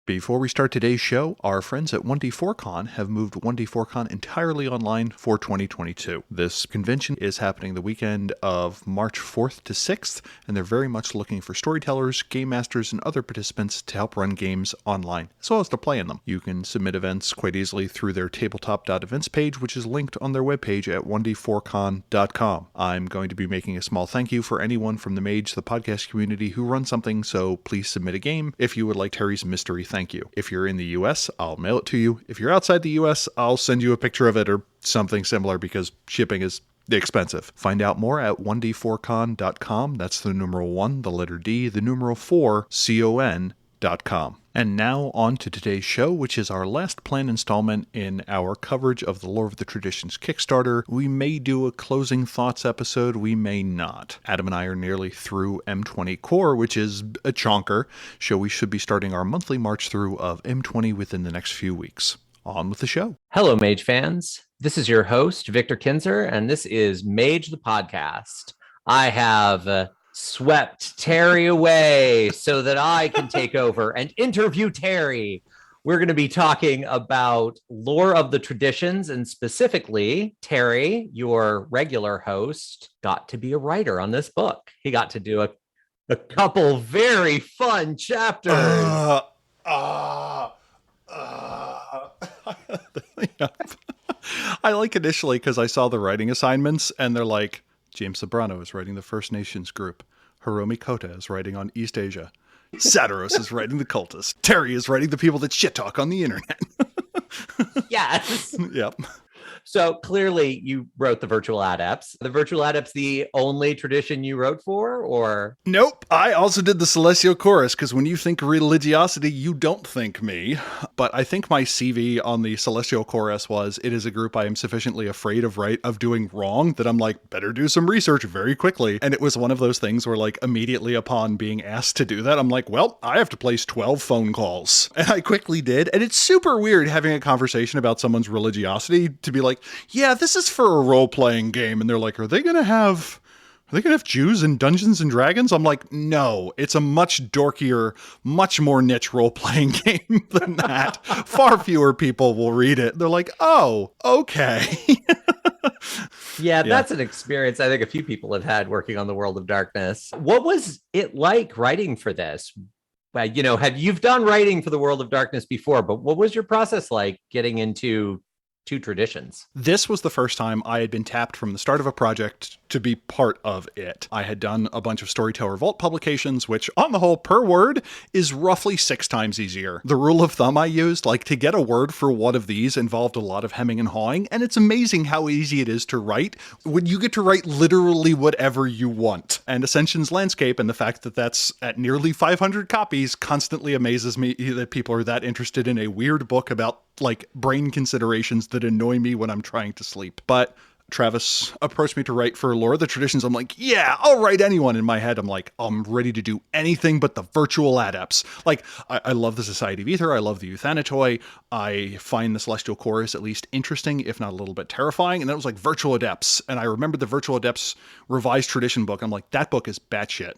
Before we start today's show, our friends at 1D4Con have moved 1D4Con entirely online for 2022. This convention is happening the weekend of March 4th to 6th, and they're very much looking for storytellers, game masters, and other participants to help run games online, as well as to play in them. You can submit events quite easily through their tabletop.events page, which is linked on their webpage at 1d4con.com. I'm going to be making a small thank you for anyone from the Mage, the podcast community, who run something, so please submit a game if you would like Terry's mystery thank you. If you're in the US, I'll mail it to you. If you're outside the US, I'll send you a picture of it or something similar because shipping is expensive. Find out more at 1d4con.com. That's the numeral 1, the letter D, the numeral 4, con.com. And now on to today's show, which is our last planned installment in our coverage of the Lore of the Traditions Kickstarter. We may do a closing thoughts episode, we may not. Adam and I are nearly through M20 Core, which is a chonker, so we should be starting our monthly march through of M20 within the next few weeks. On with the show. Hello, Mage fans. This is your host, Victor Kinzer, and this is Mage the Podcast. I have swept Terry away so that I can take over and interview Terry. We're going to be talking about Lore of the Traditions, and specifically, Terry, your regular host, got to be a writer on this book. He got to do a couple very fun chapters. I like initially because I saw the writing assignments and they're like, James Sobrano is writing the First Nations group. Hiromi Kota is writing on East Asia. Satiros is writing the cultists. Terry is writing the people that shit talk on the internet. Yes. Yep. So clearly you wrote the Virtual Adepts. The Virtual Adepts the only tradition you wrote for, or? Nope. I also did the Celestial Chorus, because when you think religiosity, you don't think me. But I think my CV on the Celestial Chorus was, it is a group I am sufficiently afraid of doing wrong that I'm like, better do some research very quickly. And it was one of those things where like immediately upon being asked to do that, I'm like, well, I have to place 12 phone calls. And I quickly did. And it's super weird having a conversation about someone's religiosity to be like, yeah, this is for a role-playing game. And they're like, are they going to have Jews in Dungeons and Dragons? I'm like, no, it's a much dorkier, much more niche role-playing game than that. Far fewer people will read it. They're like, oh, okay. Yeah, that's an experience I think a few people have had working on the World of Darkness. What was it like writing for this? You've done writing for the World of Darkness before, but what was your process like getting into two traditions? This was the first time I had been tapped from the start of a project to be part of it. I had done a bunch of Storytell Revolt publications, which on the whole per word is roughly 6 times easier. The rule of thumb I used, like to get a word for one of these involved a lot of hemming and hawing, and it's amazing how easy it is to write when you get to write literally whatever you want. And Ascension's landscape and the fact that that's at nearly 500 copies constantly amazes me that people are that interested in a weird book about like brain considerations that annoy me when I'm trying to sleep. But Travis approached me to write for Lore of the Traditions. I'm like, yeah, I'll write anyone. In my head, I'm like, I'm ready to do anything but the Virtual Adepts. Like, I love the Society of Ether. I love the Euthanatoi. I find the Celestial Chorus at least interesting, if not a little bit terrifying. And that was like Virtual Adepts. And I remember the Virtual Adepts revised tradition book. I'm like, that book is batshit.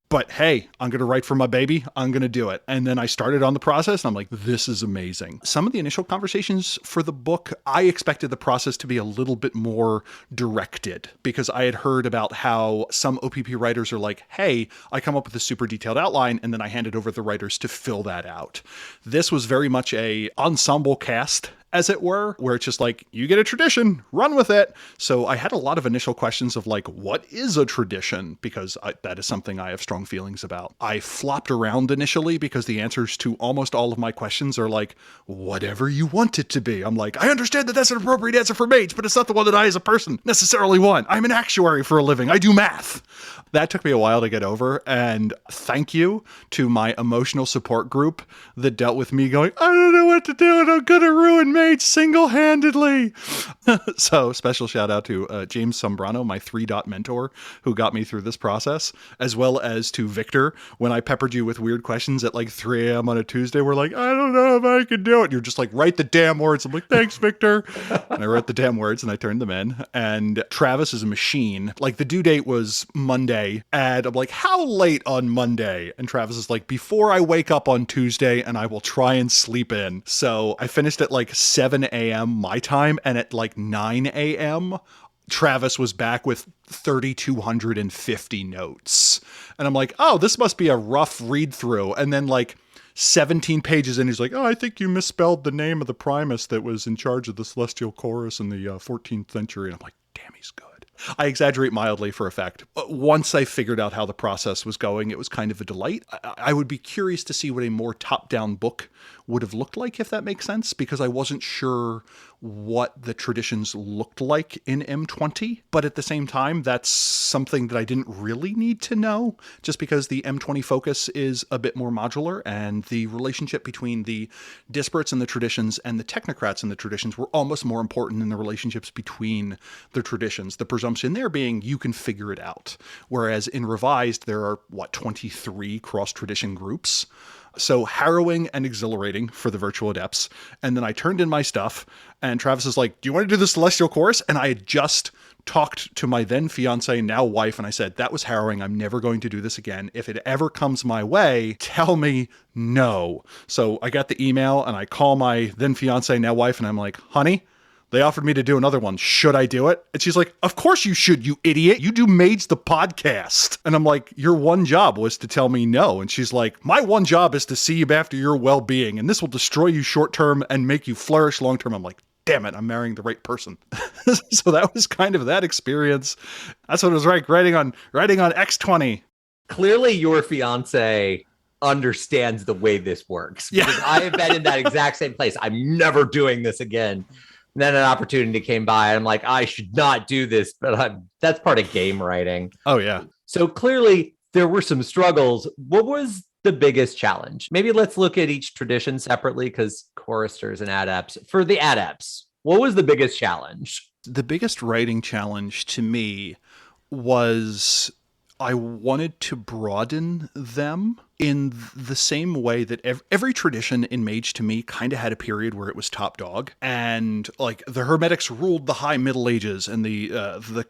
But hey, I'm going to write for my baby. I'm going to do it. And then I started on the process and I'm like, this is amazing. Some of the initial conversations for the book, I expected the process to be a little bit more directed because I had heard about how some OPP writers are like, hey, I come up with a super detailed outline and then I hand it over to the writers to fill that out. This was very much a ensemble cast, as it were, where it's just like, you get a tradition, run with it. So I had a lot of initial questions of like, what is a tradition? Because that is something I have strong feelings about. I flopped around initially because the answers to almost all of my questions are like, whatever you want it to be. I'm like, I understand that that's an appropriate answer for Mage, but it's not the one that I as a person necessarily want. I'm an actuary for a living. I do math. That took me a while to get over, and thank you to my emotional support group that dealt with me going, I don't know what to do and I'm going to ruin mage single-handedly. So special shout out to James Sombrano, my 3-dot mentor, who got me through this process, as well as to Victor. When I peppered you with weird questions at like 3 a.m. on a Tuesday, we're like, I don't know if I can do it. You're just like, write the damn words. I'm like, thanks, Victor. And I wrote the damn words and I turned them in. And Travis is a machine. Like the due date was Monday. And I'm like, how late on Monday? And Travis is like, before I wake up on Tuesday, and I will try and sleep in. So I finished at like 7 a.m. my time, and at like 9 a.m., Travis was back with 3,250 notes. And I'm like, oh, this must be a rough read through. And then like 17 pages in, he's like, oh, I think you misspelled the name of the Primus that was in charge of the Celestial Chorus in the 14th century. And I'm like, damn, he's good. I exaggerate mildly for effect. Once I figured out how the process was going, it was kind of a delight. I would be curious to see what a more top-down book would have looked like, if that makes sense, because I wasn't sure what the traditions looked like in M20. But at the same time, that's something that I didn't really need to know, just because the M20 focus is a bit more modular, and the relationship between the disparates and the traditions and the technocrats and the traditions were almost more important than the relationships between the traditions. The presumption there being you can figure it out. Whereas in Revised, there are, 23 cross-tradition groups. So harrowing and exhilarating for the Virtual Adepts. And then I turned in my stuff, and Travis is like, do you want to do the Celestial Chorus? And I had just talked to my then fiance, now wife, and I said, that was harrowing. I'm never going to do this again. If it ever comes my way, tell me no. So I got the email, and I call my then fiance, now wife, and I'm like, honey, they offered me to do another one. Should I do it? And she's like, of course you should, you idiot. You do Mage the podcast. And I'm like, your one job was to tell me no. And she's like, my one job is to see you after your well-being, and this will destroy you short-term and make you flourish long-term. I'm like, damn it, I'm marrying the right person. So that was kind of that experience. That's what it was like writing on X20. Clearly your fiance understands the way this works. Yeah. Because I have been in that exact same place. I'm never doing this again. And then an opportunity came by. And I'm like, I should not do this, but that's part of game writing. Oh, yeah. So clearly there were some struggles. What was the biggest challenge? Maybe let's look at each tradition separately, because choristers and adepts. For the adepts, what was the biggest challenge? The biggest writing challenge to me was I wanted to broaden them in the same way that every tradition in Mage to me kind of had a period where it was top dog, and like the Hermetics ruled the High Middle Ages, and the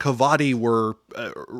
Kavadi were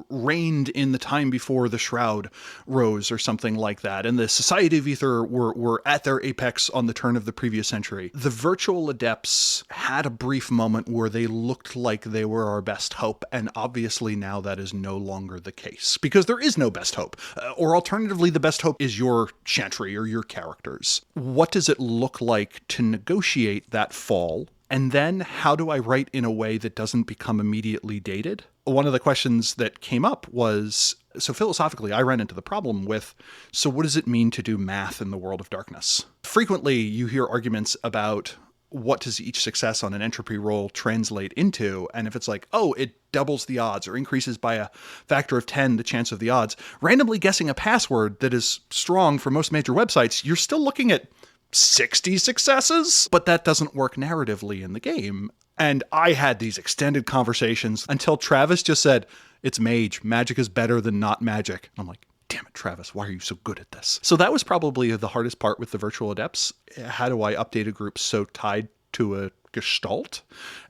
reigned in the time before the Shroud rose or something like that, and the Society of Ether were at their apex on the turn of the previous century. The Virtual Adepts had a brief moment where they looked like they were our best hope, and obviously now that is no longer the case, because there is no best hope, or alternatively the best hope is your chantry or your characters. What does it look like to negotiate that fall? And then how do I write in a way that doesn't become immediately dated? One of the questions that came up was, so philosophically, I ran into the problem with, so what does it mean to do math in the world of darkness? Frequently, you hear arguments about what does each success on an entropy roll translate into? And if it's like, oh, it doubles the odds or increases by a factor of 10 the chance of the odds, randomly guessing a password that is strong for most major websites, you're still looking at 60 successes, but that doesn't work narratively in the game. And I had these extended conversations until Travis just said, it's Mage. Magic is better than not magic. I'm like, damn it, Travis, why are you so good at this? So that was probably the hardest part with the Virtual Adepts. How do I update a group so tied to a gestalt?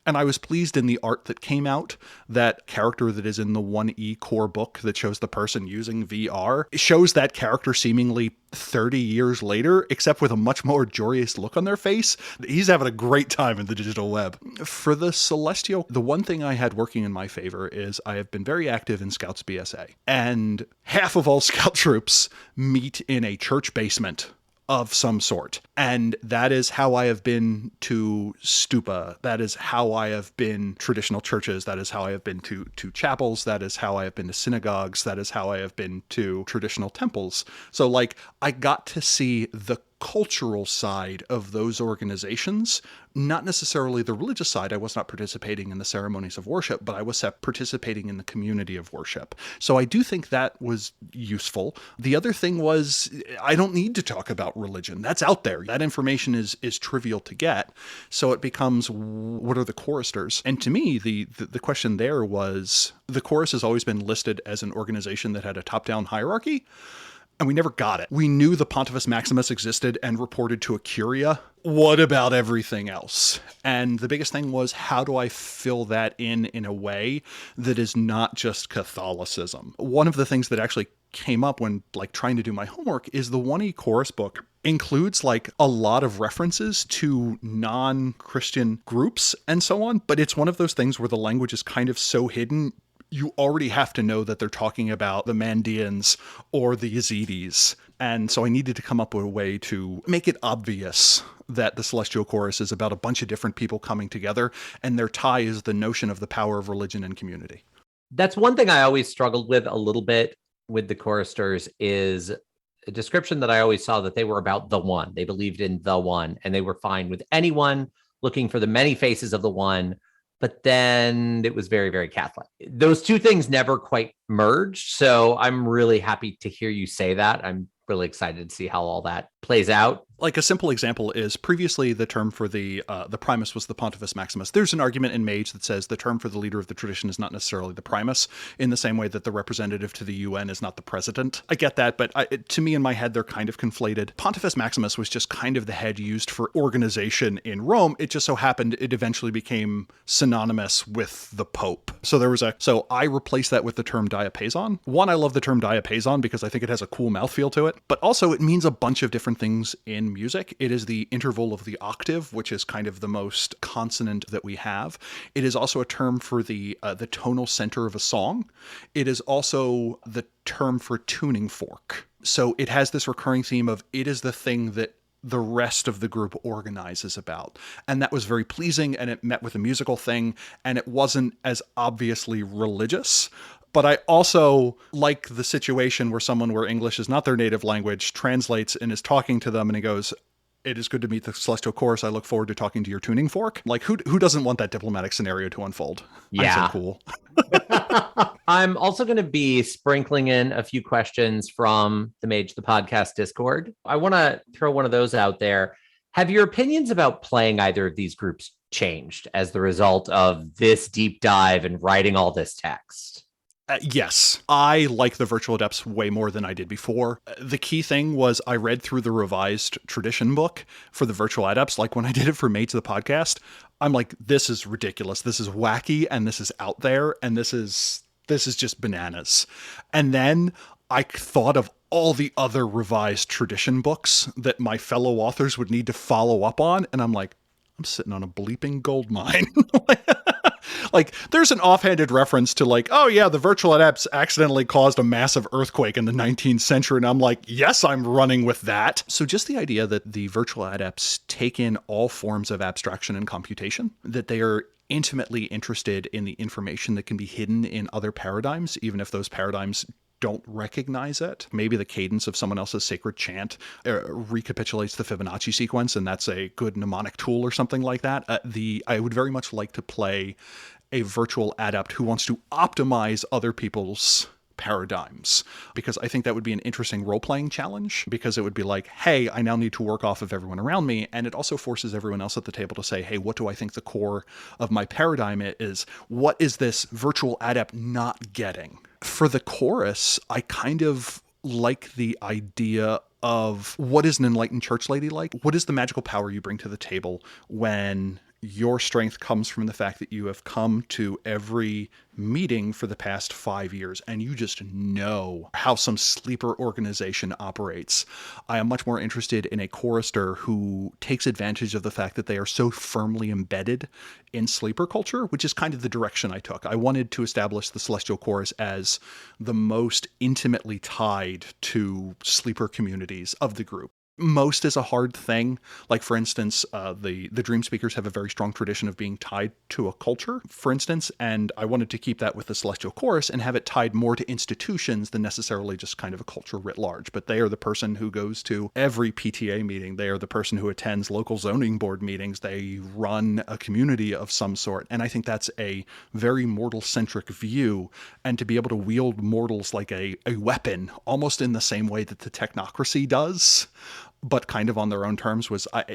And I was pleased in the art that came out. That character that is in the 1E core book that shows the person using VR, it shows that character seemingly 30 years later, except with a much more joyous look on their face. He's having a great time in the digital web. For the Celestial, the one thing I had working in my favor is I have been very active in Scouts BSA. And half of all Scout troops meet in a church basement of some sort. And that is how I have been to stupa. That is how I have been traditional churches. That is how I have been to chapels. That is how I have been to synagogues. That is how I have been to traditional temples. So like I got to see the cultural side of those organizations, not necessarily the religious side. I was not participating in the ceremonies of worship, but I was participating in the community of worship. So I do think that was useful. The other thing was, I don't need to talk about religion. That's out there. That information is trivial to get. So it becomes, what are the choristers? And to me, the question there was, the chorus has always been listed as an organization that had a top-down hierarchy, and we never got it. We knew the Pontifex Maximus existed and reported to a curia. What about everything else? And the biggest thing was, how do I fill that in a way that is not just Catholicism? One of the things that actually came up when trying to do my homework is the 1E chorus book includes a lot of references to non-Christian groups and so on, but it's one of those things where the language is kind of so hidden, you already have to know that they're talking about the Mandeans or the Yazidis. And so I needed to come up with a way to make it obvious that the Celestial Chorus is about a bunch of different people coming together, and their tie is the notion of the power of religion and community. That's one thing I always struggled with a little bit with the choristers, is a description that I always saw that they were about the one. They believed in the one, and they were fine with anyone looking for the many faces of the one. But then it was very, very Catholic. Those two things never quite merged. So I'm really happy to hear you say that. I'm really excited to see how all that plays out. A simple example is, previously the term for the Primus was the Pontifex Maximus. There's an argument in Mage that says the term for the leader of the tradition is not necessarily the Primus, in the same way that the representative to the UN is not the president. I get that, but to me, in my head, they're kind of conflated. Pontifex Maximus was just kind of the head used for organization in Rome. It just so happened it eventually became synonymous with the Pope. So I replaced that with the term diapason. One, I love the term diapason because I think it has a cool mouthfeel to it, but also it means a bunch of different things in music. It is the interval of the octave, which is kind of the most consonant that we have. It is also a term for the tonal center of a song. It is also the term for tuning fork. So it has this recurring theme of, it is the thing that the rest of the group organizes about. And that was very pleasing, and it met with a musical thing, and it wasn't as obviously religious. But I also like the situation where English is not their native language translates and is talking to them, and he goes, "It is good to meet the Celestial Chorus. I look forward to talking to your tuning fork." Who doesn't want that diplomatic scenario to unfold? Yeah. I'm so cool. I'm also going to be sprinkling in a few questions from the Mage the Podcast Discord. I want to throw one of those out there. Have your opinions about playing either of these groups changed as the result of this deep dive and writing all this text? Yes, I like the Virtual Adepts way more than I did before. The key thing was, I read through the revised tradition book for the Virtual Adepts. When I did it for Mage the Podcast, I'm like, this is ridiculous. This is wacky, and this is out there, and this is just bananas. And then I thought of all the other revised tradition books that my fellow authors would need to follow up on, and I'm like, I'm sitting on a bleeping gold mine. There's an offhanded reference to oh yeah, the Virtual Adepts accidentally caused a massive earthquake in the 19th century. And I'm like, yes, I'm running with that. So just the idea that the Virtual Adepts take in all forms of abstraction and computation, that they are intimately interested in the information that can be hidden in other paradigms, even if those paradigms don't recognize it. Maybe the cadence of someone else's sacred chant recapitulates the Fibonacci sequence, and that's a good mnemonic tool or something like that. I would very much like to play a virtual adept who wants to optimize other people's paradigms, because I think that would be an interesting role-playing challenge, because it would be like, hey, I now need to work off of everyone around me, and it also forces everyone else at the table to say, hey, what do I think the core of my paradigm is? What is this virtual adept not getting? For the chorus, I kind of like the idea of, what is an enlightened church lady like? What is the magical power you bring to the table when your strength comes from the fact that you have come to every meeting for the past 5 years and you just know how some sleeper organization operates? I am much more interested in a chorister who takes advantage of the fact that they are so firmly embedded in sleeper culture, which is kind of the direction I took. I wanted to establish the Celestial Chorus as the most intimately tied to sleeper communities of the group. most is a hard thing. Like, for instance, the Dream Speakers have a very strong tradition of being tied to a culture, for instance, and I wanted to keep that with the Celestial Chorus and have it tied more to institutions than necessarily just kind of a culture writ large. But they are the person who goes to every PTA meeting. They are the person who attends local zoning board meetings. They run a community of some sort. And I think that's a very mortal-centric view. And to be able to wield mortals like a weapon, almost in the same way that the technocracy does, but kind of on their own terms,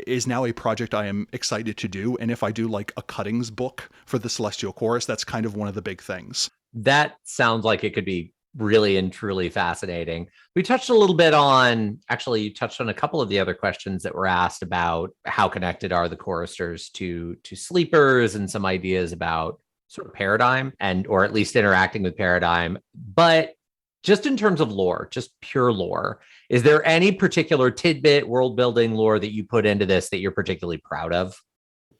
is now a project I am excited to do. And if I do like a cuttings book for the Celestial Chorus, that's kind of one of the big things. That sounds like it could be really and truly fascinating. We touched a little bit on, actually, you touched on a couple of the other questions that were asked about how connected are the choristers to sleepers, and some ideas about sort of paradigm, and or at least interacting with paradigm. But just in terms of lore, just pure lore, is there any particular tidbit, world building lore that you put into this that you're particularly proud of?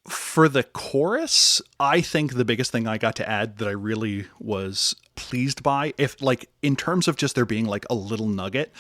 For the chorus, I think the biggest thing I got to add that I really was pleased by, if like in terms of just there being like a little nugget,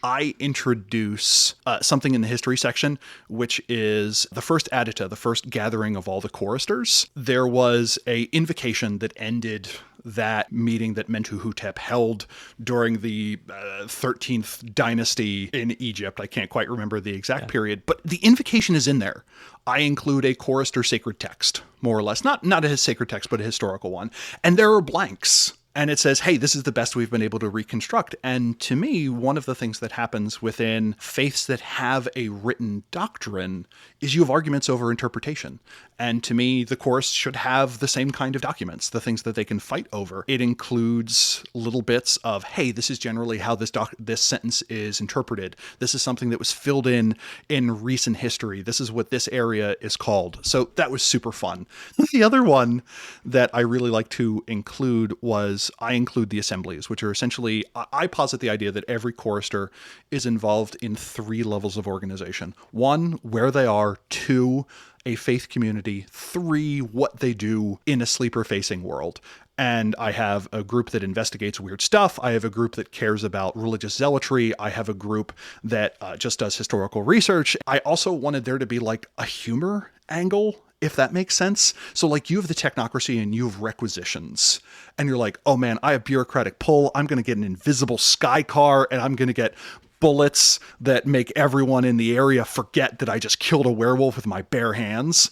I introduce something in the history section, which is the first Adita, the first gathering of all the choristers. There was a invocation that ended that meeting that Mentuhotep held during the 13th dynasty in Egypt. I can't quite remember the exact period, but the invocation is in there. I include a chorister sacred text, more or less. Not a sacred text, but a historical one. And there are blanks. And it says, hey, this is the best we've been able to reconstruct. And to me, one of the things that happens within faiths that have a written doctrine is you have arguments over interpretation. And to me, the chorus should have the same kind of documents, the things that they can fight over. It includes little bits of, hey, this is generally how this sentence is interpreted. This is something that was filled in recent history. This is what this area is called. So that was super fun. The other one that I really like to include was I include the assemblies, which are essentially, I posit the idea that every chorister is involved in 3 levels of organization. 1, where they are. 2, a faith community. 3, what they do in a sleeper-facing world. And I have a group that investigates weird stuff. I have a group that cares about religious zealotry. I have a group that just does historical research. I also wanted there to be like a humor angle, if that makes sense. So like you have the technocracy and you have requisitions. And you're like, oh man, I have bureaucratic pull. I'm going to get an invisible sky car and I'm going to get bullets that make everyone in the area forget that I just killed a werewolf with my bare hands.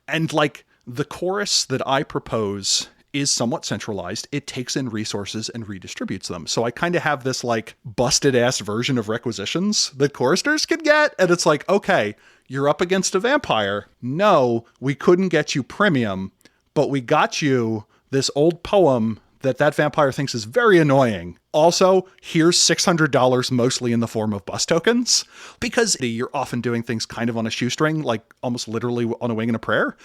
And like the chorus that I propose is somewhat centralized. It takes in resources and redistributes them. So I kind of have this like busted ass version of requisitions that choristers can get. And it's like, okay, you're up against a vampire. No, we couldn't get you premium, but we got you this old poem that vampire thinks is very annoying. Also, here's $600, mostly in the form of bus tokens, because you're often doing things kind of on a shoestring, like almost literally on a wing and a prayer.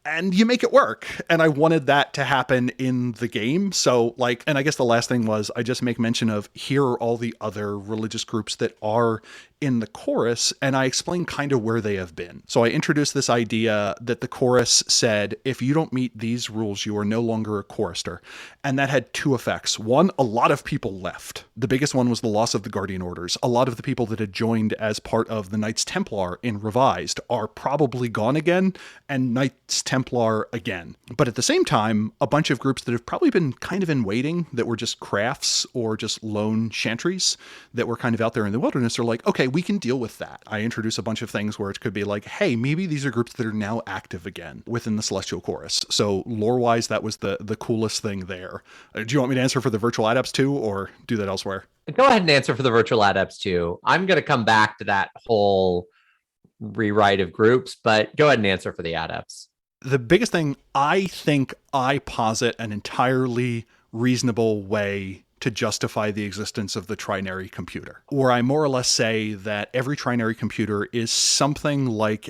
And you make it work. And I wanted that to happen in the game. So like, and I guess the last thing was I just make mention of here are all the other religious groups that are in the chorus, and I explain kind of where they have been. So I introduced this idea that the chorus said, if you don't meet these rules, you are no longer a chorister. And that had 2 effects. One, a lot of people left. The biggest one was the loss of the Guardian Orders. A lot of the people that had joined as part of the Knights Templar in Revised are probably gone again, and Knights Templar again. But at the same time, a bunch of groups that have probably been kind of in waiting, that were just crafts or just lone chantries that were kind of out there in the wilderness, are like, okay, we can deal with that. I introduce a bunch of things where it could be like, hey, maybe these are groups that are now active again within the Celestial Chorus. So lore-wise, that was the coolest thing there. Do you want me to answer for the Virtual Adepts too, or do that elsewhere? Go ahead and answer for the Virtual Adepts too. I'm going to come back to that whole rewrite of groups, but go ahead and answer for the Adepts. The biggest thing, I think I posit an entirely reasonable way to justify the existence of the trinary computer, where I more or less say that every trinary computer is something like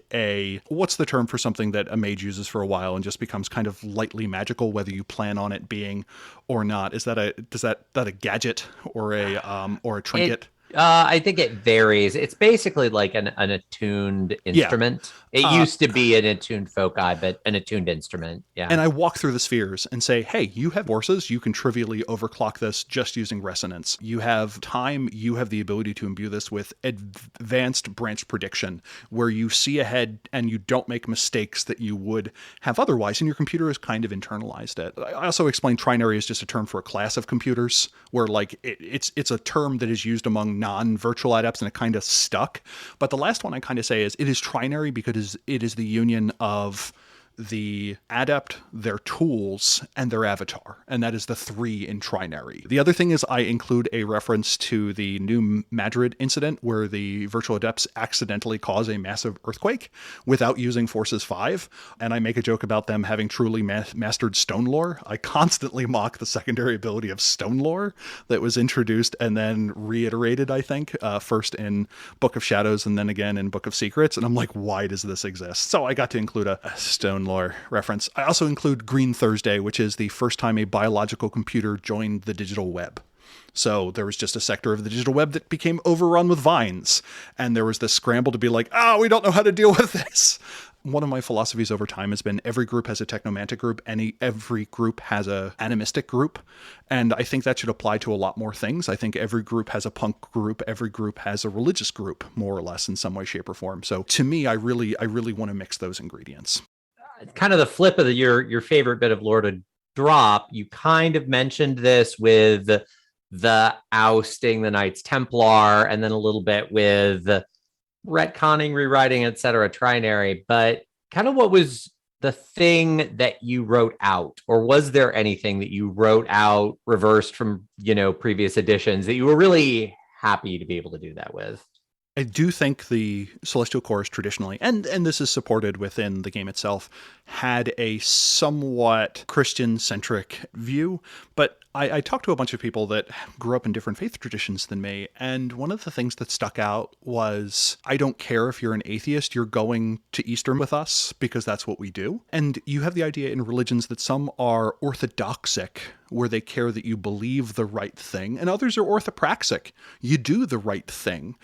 what's the term for something that a mage uses for a while and just becomes kind of lightly magical, whether you plan on it being or not? Is that a gadget or a trinket? I think it varies. It's basically like an attuned Yeah. instrument. It used to be an attuned foci, but an attuned instrument. Yeah. And I walk through the spheres and say, hey, you have forces. You can trivially overclock this just using resonance. You have time. You have the ability to imbue this with advanced branch prediction, where you see ahead and you don't make mistakes that you would have otherwise. And your computer has kind of internalized it. I also explained trinary is just a term for a class of computers, where like it's a term that is used among non-virtual adepts and it kind of stuck. But the last one I kind of say is it is trinary because it is the union of the adept, their tools, and their avatar. And that is the 3 in trinary. The other thing is I include a reference to the new Madrid incident where the virtual adepts accidentally cause a massive earthquake without using Forces 5. And I make a joke about them having truly mastered stone lore. I constantly mock the secondary ability of stone lore that was introduced and then reiterated, I think, first in Book of Shadows and then again in Book of Secrets. And I'm like, why does this exist? So I got to include a stone lore reference. I also include Green Thursday, which is the first time a biological computer joined the digital web. So there was just a sector of the digital web that became overrun with vines. And there was this scramble to be like, we don't know how to deal with this. One of my philosophies over time has been every group has a technomantic group, and every group has a animistic group. And I think that should apply to a lot more things. I think every group has a punk group. Every group has a religious group, more or less, in some way, shape, or form. So to me, I really want to mix those ingredients. Kind of the flip of your favorite bit of lore to drop. You kind of mentioned this with the ousting the Knights Templar, and then a little bit with retconning, rewriting, etc. trinary. But kind of what was the thing that you wrote out, or was there anything that you wrote out reversed from previous editions that you were really happy to be able to do that with? I do think the Celestial Chorus traditionally, and this is supported within the game itself, had a somewhat Christian-centric view, but I talked to a bunch of people that grew up in different faith traditions than me, and one of the things that stuck out was, I don't care if you're an atheist, you're going to Easter with us, because that's what we do. And you have the idea in religions that some are orthodoxic, where they care that you believe the right thing, and others are orthopraxic. You do the right thing.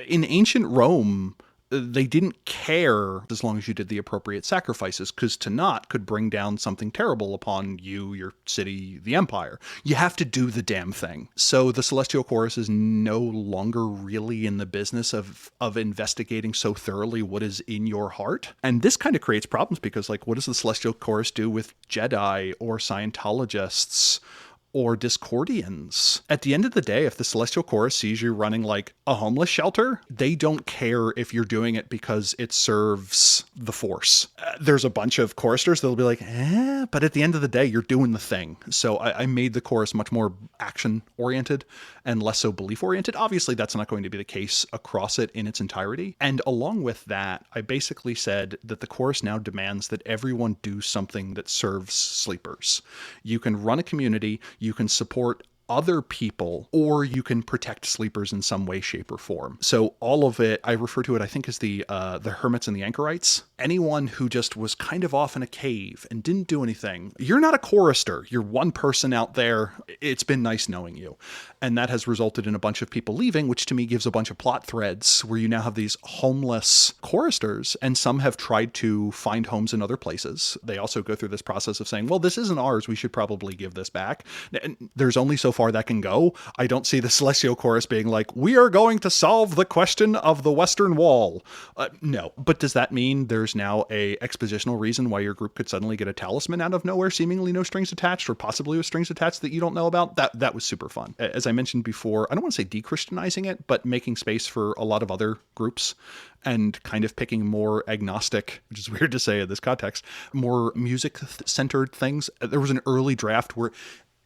In ancient Rome, they didn't care as long as you did the appropriate sacrifices, because to not could bring down something terrible upon you, your city, the empire. You have to do the damn thing. So the Celestial Chorus is no longer really in the business of investigating so thoroughly what is in your heart. And this kind of creates problems because, like, what does the Celestial Chorus do with Jedi or Scientologists or Discordians? At the end of the day, if the Celestial Chorus sees you running like a homeless shelter, they don't care if you're doing it because it serves the Force. There's a bunch of choristers that'll be like, but at the end of the day, you're doing the thing. So I made the chorus much more action-oriented and less so belief-oriented. Obviously, that's not going to be the case across it in its entirety. And along with that, I basically said that the chorus now demands that everyone do something that serves sleepers. You can run a community, you can support other people, or you can protect sleepers in some way, shape, or form. So all of it, I refer to it, I think, as the hermits and the anchorites. Anyone who just was kind of off in a cave and didn't do anything, you're not a chorister. You're one person out there. It's been nice knowing you. And that has resulted in a bunch of people leaving, which to me gives a bunch of plot threads where you now have these homeless choristers, and some have tried to find homes in other places. They also go through this process of saying, well, this isn't ours. We should probably give this back. And there's only so far that can go. I don't see the Celestial Chorus being like, we are going to solve the question of the Western Wall. No. But does that mean there's now a expositional reason why your group could suddenly get a talisman out of nowhere, seemingly no strings attached, or possibly with strings attached that you don't know about? That was super fun. As I mentioned before, I don't want to say de-Christianizing it, but making space for a lot of other groups and kind of picking more agnostic, which is weird to say in this context, more music-centered things. There was an early draft where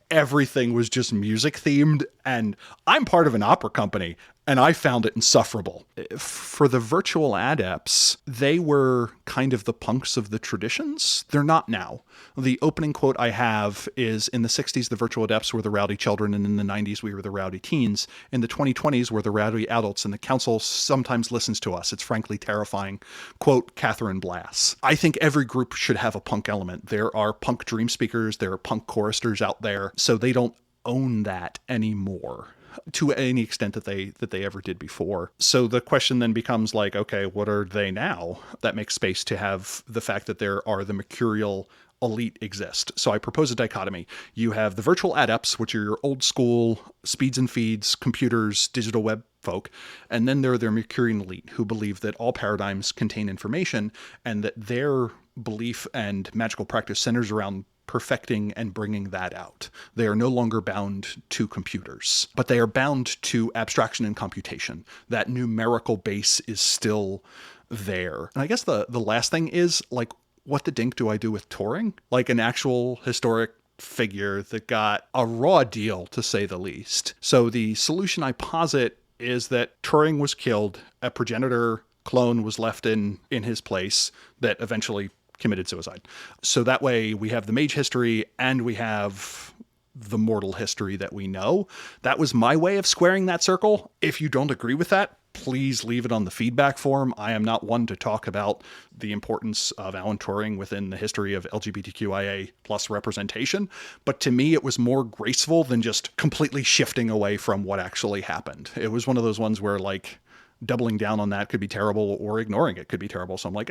everything was just music themed, and I'm part of an opera company, and I found it insufferable. For the Virtual Adepts, they were kind of the punks of the traditions. They're not now. The opening quote I have is, in the 60s, the Virtual Adepts were the rowdy children, and in the 90s, we were the rowdy teens. In the 2020s, we're the rowdy adults, and the council sometimes listens to us. It's frankly terrifying. Quote, Catherine Blass. I think every group should have a punk element. There are punk dream speakers, there are punk choristers out there, so they don't own that anymore. to any extent that they ever did before. So the question then becomes like, okay, what are they now? That makes space to have the fact that there are the mercurial elite exist. So I propose a dichotomy. You have the virtual adepts, which are your old school speeds and feeds, computers, digital web folk. And then there are their Mercurian elite who believe that all paradigms contain information and that their belief and magical practice centers around perfecting and bringing that out. They are no longer bound to computers, but they are bound to abstraction and computation. That numerical base is still there. And I guess the last thing is like, what the dink do I do with Turing? Like an actual historic figure that got a raw deal, to say the least. So the solution I posit is that Turing was killed, a progenitor clone was left in his place that eventually committed suicide. So that way we have the mage history and we have the mortal history that we know. That was my way of squaring that circle. If you don't agree with that, please leave it on the feedback form. I am not one to talk about the importance of Alan Turing within the history of LGBTQIA plus representation, but to me it was more graceful than just completely shifting away from what actually happened. It was one of those ones where like doubling down on that could be terrible or ignoring it could be terrible. So I'm like,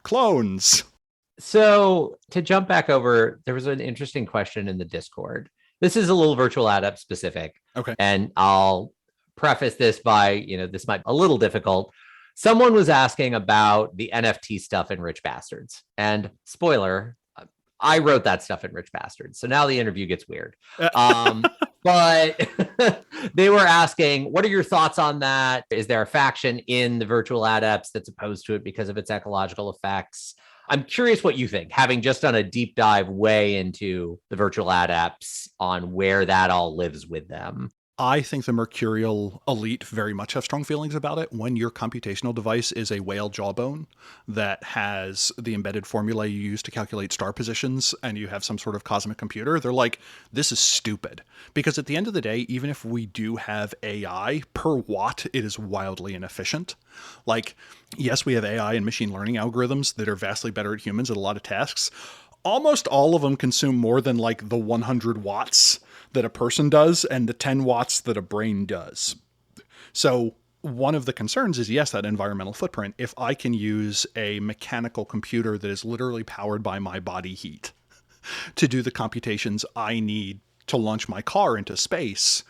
clones. So to jump back over, there was an interesting question in the Discord. This is a little Virtual Adept specific. Okay. And I'll preface this by, this might be a little difficult. Someone was asking about the NFT stuff in Rich Bastards. And spoiler, I wrote that stuff in Rich Bastards. So now the interview gets weird. But they were asking, what are your thoughts on that? Is there a faction in the Virtual Adepts that's opposed to it because of its ecological effects? I'm curious what you think, having just done a deep dive way into the Virtual Adepts on where that all lives with them. I think the Mercurial elite very much have strong feelings about it. When your computational device is a whale jawbone that has the embedded formula you use to calculate star positions and you have some sort of cosmic computer, they're like, this is stupid. Because at the end of the day, even if we do have AI per watt, it is wildly inefficient. Like, yes, we have AI and machine learning algorithms that are vastly better at humans at a lot of tasks. Almost all of them consume more than like the 100 watts that a person does and the 10 watts that a brain does. So one of the concerns is, yes, that environmental footprint. If I can use a mechanical computer that is literally powered by my body heat to do the computations I need to launch my car into space,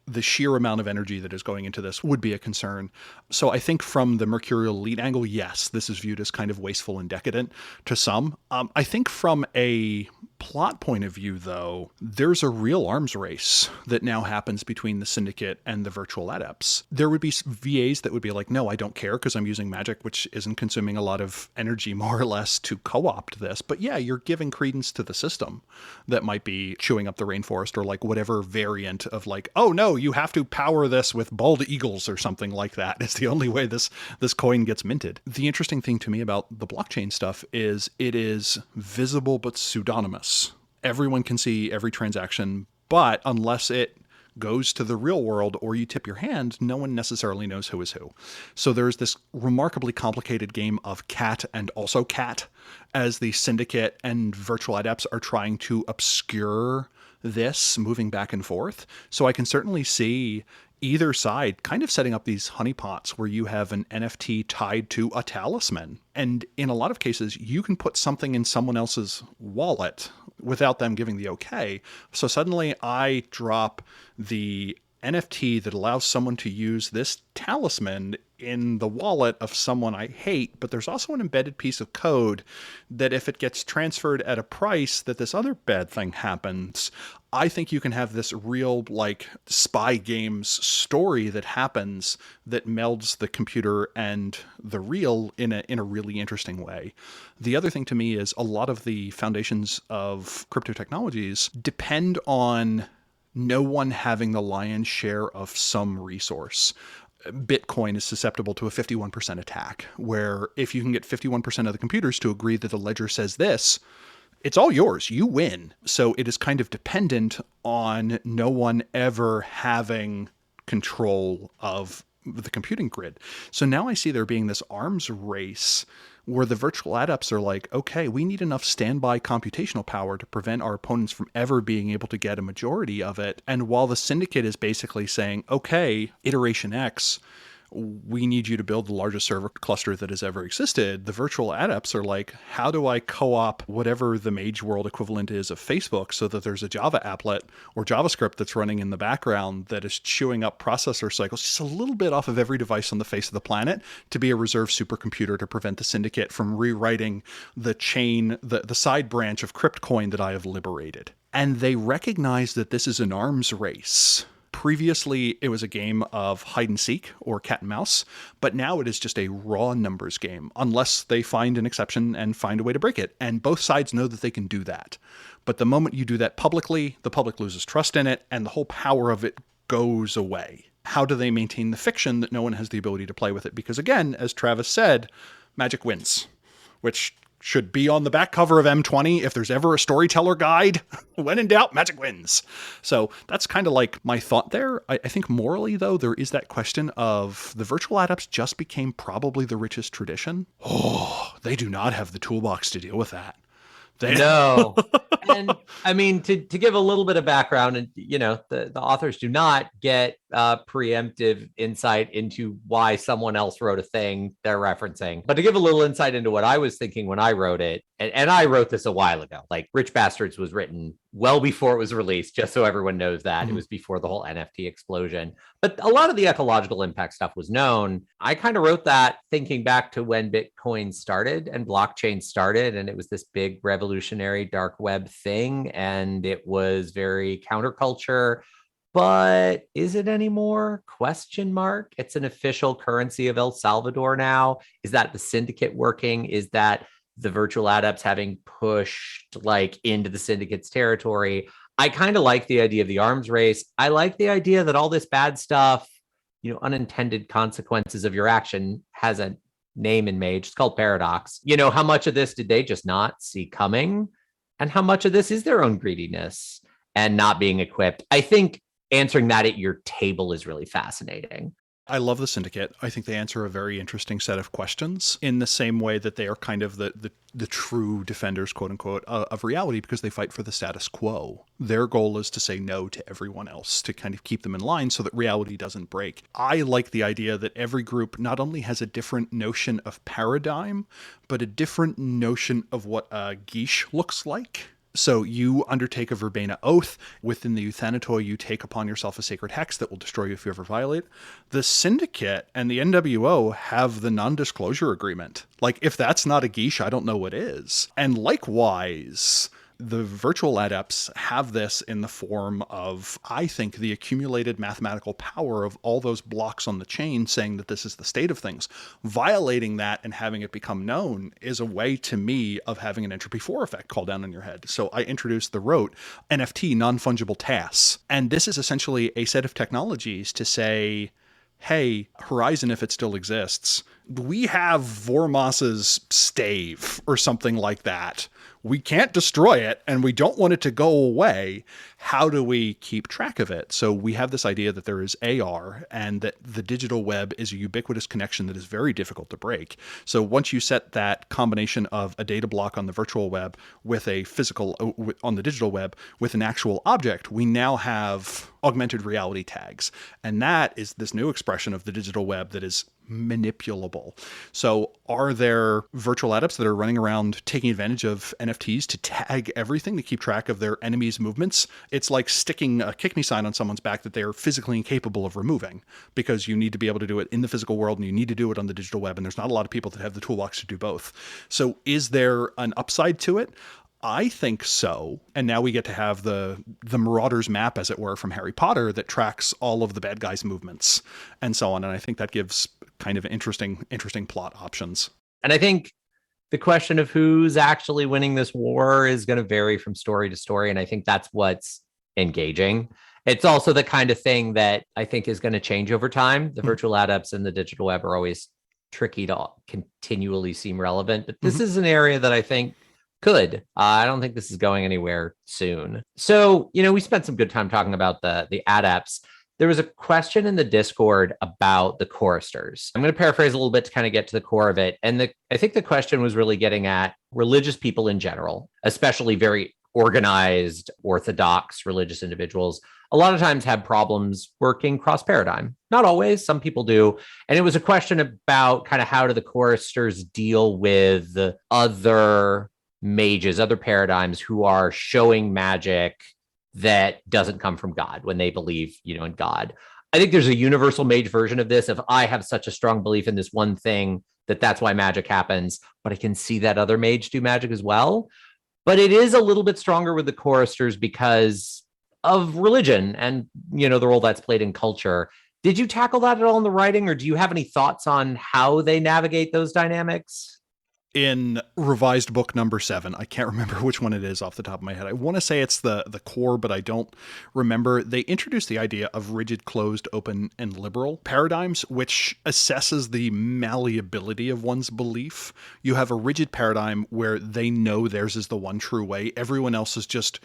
the sheer amount of energy that is going into this would be a concern. So I think from the Mercurial elite angle, yes, this is viewed as kind of wasteful and decadent to some. I think from a plot point of view, though, there's a real arms race that now happens between the Syndicate and the Virtual Adepts. There would be VAs that would be like, no, I don't care because I'm using magic, which isn't consuming a lot of energy, more or less, to co-opt this. But yeah, you're giving credence to the system that might be chewing up the rainforest or like whatever variant of like, oh no, you have to power this with bald eagles or something like that. It's the only way this coin gets minted. The interesting thing to me about the blockchain stuff is it is visible but pseudonymous. Everyone can see every transaction, but unless it goes to the real world or you tip your hand, no one necessarily knows who is who. So there's this remarkably complicated game of cat and also cat as the Syndicate and Virtual Adepts are trying to obscure this, moving back and forth. So I can certainly see either side kind of setting up these honeypots where you have an NFT tied to a talisman. And in a lot of cases, you can put something in someone else's wallet without them giving the okay. So suddenly I drop the NFT that allows someone to use this talisman in the wallet of someone I hate, but there's also an embedded piece of code that if it gets transferred at a price that this other bad thing happens, I think you can have this real like spy games story that happens that melds the computer and the real in a really interesting way. The other thing to me is a lot of the foundations of crypto technologies depend on no one having the lion's share of some resource. Bitcoin is susceptible to a 51% attack, where if you can get 51% of the computers to agree that the ledger says this, it's all yours. You win. So it is kind of dependent on no one ever having control of the computing grid. So now I see there being this arms race where the virtual adepts are like, okay, we need enough standby computational power to prevent our opponents from ever being able to get a majority of it. And while the syndicate is basically saying, okay, iteration X, we need you to build the largest server cluster that has ever existed, the virtual adepts are like, how do I co-op whatever the Mage World equivalent is of Facebook so that there's a Java applet or JavaScript that's running in the background that is chewing up processor cycles just a little bit off of every device on the face of the planet to be a reserve supercomputer to prevent the syndicate from rewriting the chain, the side branch of Cryptcoin that I have liberated. And they recognize that this is an arms race. Previously, it was a game of hide and seek or cat and mouse, but now it is just a raw numbers game, unless they find an exception and find a way to break it. And both sides know that they can do that. But the moment you do that publicly, the public loses trust in it, and the whole power of it goes away. How do they maintain the fiction that no one has the ability to play with it? Because again, as Travis said, Magic wins, which should be on the back cover of M20 if there's ever a storyteller guide. When in doubt, Magic wins. So that's kind of like my thought there. I think morally, though, there is that question of the virtual adepts just became probably the richest tradition. Oh, they do not have the toolbox to deal with that. No. And I mean, to give a little bit of background, and the authors do not get preemptive insight into why someone else wrote a thing they're referencing. But to give a little insight into what I was thinking when I wrote it, and I wrote this a while ago, like Rich Bastards was written well before it was released, just so everyone knows that. Mm-hmm. It was before the whole NFT explosion. But a lot of the ecological impact stuff was known. I kind of wrote that thinking back to when Bitcoin started and blockchain started, and it was this big revolutionary dark web thing, and it was very counterculture. But is it anymore? Question mark. It's an official currency of El Salvador now. Is that the syndicate working? Is that the virtual adepts having pushed into the syndicate's territory? I kind of like the idea of the arms race. I like the idea that all this bad stuff, unintended consequences of your action, has a name in Mage. It's called paradox. How much of this did they just not see coming? And how much of this is their own greediness and not being equipped? I think answering that at your table is really fascinating. I love the Syndicate. I think they answer a very interesting set of questions in the same way that they are kind of the true defenders, quote unquote, of reality, because they fight for the status quo. Their goal is to say no to everyone else, to kind of keep them in line so that reality doesn't break. I like the idea that every group not only has a different notion of paradigm, but a different notion of what a geesh looks like. So you undertake a verbena oath. Within the Euthanatoi, you take upon yourself a sacred hex that will destroy you if you ever violate. The Syndicate and the NWO have the non-disclosure agreement. If that's not a geesh, I don't know what is. And likewise, the virtual adepts have this in the form of, I think, the accumulated mathematical power of all those blocks on the chain saying that this is the state of things. Violating that and having it become known is a way, to me, of having an entropy 4 effect call down on your head. So I introduced the rote NFT, non-fungible tasks. And this is essentially a set of technologies to say, hey, Horizon, if it still exists, we have Vormos's stave or something like that. We can't destroy it and we don't want it to go away. How do we keep track of it? So we have this idea that there is AR and that the digital web is a ubiquitous connection that is very difficult to break. So once you set that combination of a data block on the virtual web with a physical on the digital web with an actual object, we now have augmented reality tags. And that is this new expression of the digital web that is manipulable. So are there virtual adepts that are running around taking advantage of NFTs to tag everything to keep track of their enemies' movements? It's like sticking a kick me sign on someone's back that they are physically incapable of removing, because you need to be able to do it in the physical world and you need to do it on the digital web. And there's not a lot of people that have the toolbox to do both. So is there an upside to it? I think so. And now we get to have the Marauders map, as it were, from Harry Potter that tracks all of the bad guys' movements and so on. And I think that gives kind of interesting plot options. And I think the question of who's actually winning this war is going to vary from story to story. And I think that's what's engaging. It's also the kind of thing that I think is going to change over time. The virtual adepts and the digital web are always tricky to continually seem relevant. But this is an area that I think could. I don't think this is going anywhere soon. So, we spent some good time talking about the adepts. There was a question in the Discord about the choristers. I'm going to paraphrase a little bit to kind of get to the core of it. And I think the question was really getting at religious people in general, especially very organized, orthodox religious individuals. A lot of times have problems working cross paradigm. Not always, some people do. And it was a question about kind of how do the choristers deal with other mages, other paradigms who are showing magic that doesn't come from God when they believe, in God. I think there's a universal mage version of this. If I have such a strong belief in this one thing, that's why magic happens, but I can see that other mage do magic as well. But it is a little bit stronger with the choristers because of religion and, the role that's played in culture. Did you tackle that at all in the writing, or do you have any thoughts on how they navigate those dynamics? In revised book number 7, I can't remember which one it is off the top of my head. I want to say it's the core, but I don't remember. They introduced the idea of rigid, closed, open, and liberal paradigms, which assesses the malleability of one's belief. You have a rigid paradigm where they know theirs is the one true way. Everyone else is just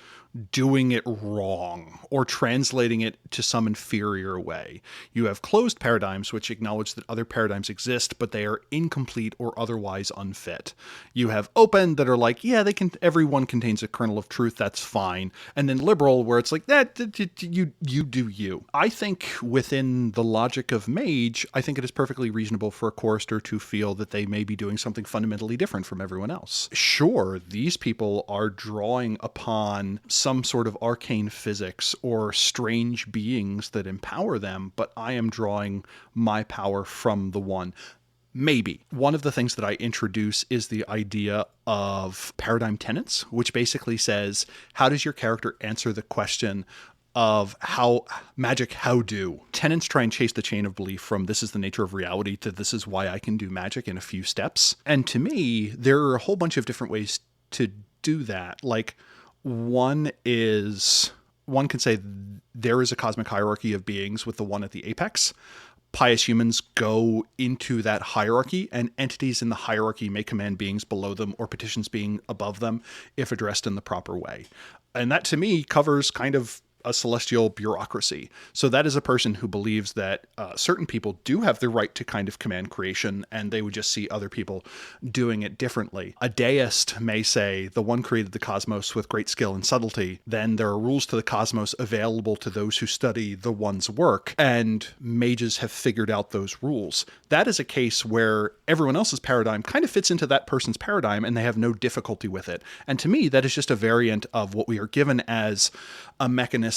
doing it wrong or translating it to some inferior way. You have closed paradigms, which acknowledge that other paradigms exist, but they are incomplete or otherwise unfit. You have open that are like, yeah, everyone contains a kernel of truth, that's fine. And then liberal, where it's like, that you do you. I think within the logic of mage, I think it is perfectly reasonable for a chorister to feel that they may be doing something fundamentally different from everyone else. Sure, these people are drawing upon some sort of arcane physics or strange beings that empower them, but I am drawing my power from the one. Maybe. One of the things that I introduce is the idea of paradigm tenets, which basically says, how does your character answer the question of how do? Tenets try and chase the chain of belief from this is the nature of reality to this is why I can do magic in a few steps. And to me, there are a whole bunch of different ways to do that. Like, one can say there is a cosmic hierarchy of beings with the one at the apex. Pious humans go into that hierarchy, and entities in the hierarchy may command beings below them or petitions being above them if addressed in the proper way. And that, to me, covers kind of a celestial bureaucracy. So that is a person who believes that certain people do have the right to kind of command creation, and they would just see other people doing it differently. A deist may say the one created the cosmos with great skill and subtlety. Then there are rules to the cosmos available to those who study the one's work, and mages have figured out those rules. That is a case where everyone else's paradigm kind of fits into that person's paradigm, and they have no difficulty with it. And to me, that is just a variant of what we are given as a mechanistic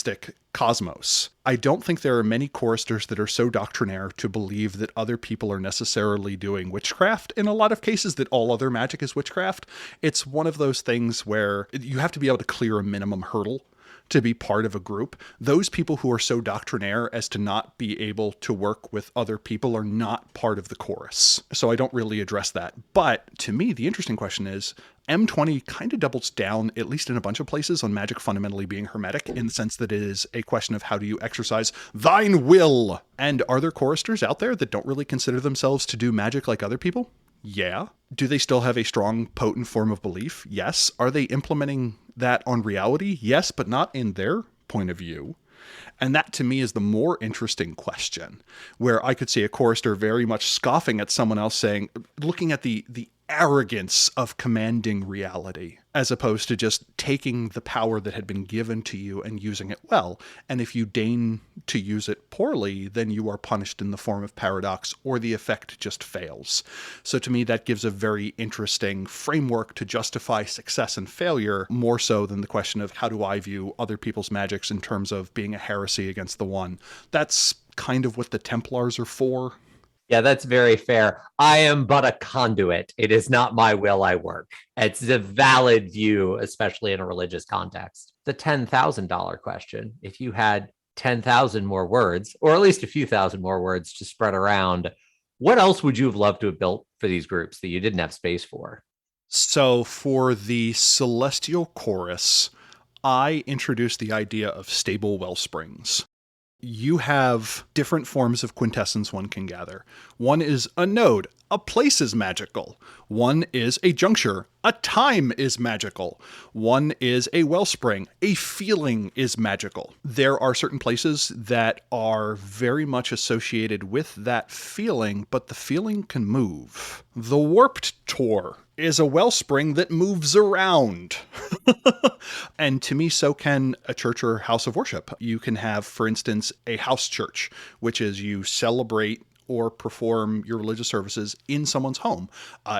cosmos. I don't think there are many choristers that are so doctrinaire to believe that other people are necessarily doing witchcraft. In a lot of cases, that all other magic is witchcraft. It's one of those things where you have to be able to clear a minimum hurdle to be part of a group. Those people who are so doctrinaire as to not be able to work with other people are not part of the chorus. So I don't really address that. But to me, the interesting question is, M20 kind of doubles down, at least in a bunch of places, on magic fundamentally being hermetic, in the sense that it is a question of how do you exercise thine will? And are there choristers out there that don't really consider themselves to do magic like other people? Yeah. Do they still have a strong, potent form of belief? Yes. Are they implementing that on reality? Yes, but not in their point of view. And that, to me, is the more interesting question, where I could see a chorister very much scoffing at someone else, saying, looking at the arrogance of commanding reality, as opposed to just taking the power that had been given to you and using it well. And if you deign to use it poorly, then you are punished in the form of paradox, or the effect just fails. So to me, that gives a very interesting framework to justify success and failure, more so than the question of how do I view other people's magics in terms of being a heresy against the one. That's kind of what the Templars are for. Yeah, that's very fair. I am but a conduit. It is not my will I work. It's a valid view, especially in a religious context. The $10,000 question, if you had 10,000 more words, or at least a few thousand more words to spread around, what else would you have loved to have built for these groups that you didn't have space for? So for the Celestial Chorus, I introduced the idea of stable wellsprings. You have different forms of quintessence one can gather. One is a node. A place is magical. One is a juncture. A time is magical. One is a wellspring. A feeling is magical. There are certain places that are very much associated with that feeling, but the feeling can move. The Warped Tour is a wellspring that moves around. And to me, so can a church or house of worship. You can have, for instance, a house church, which is you celebrate or perform your religious services in someone's home.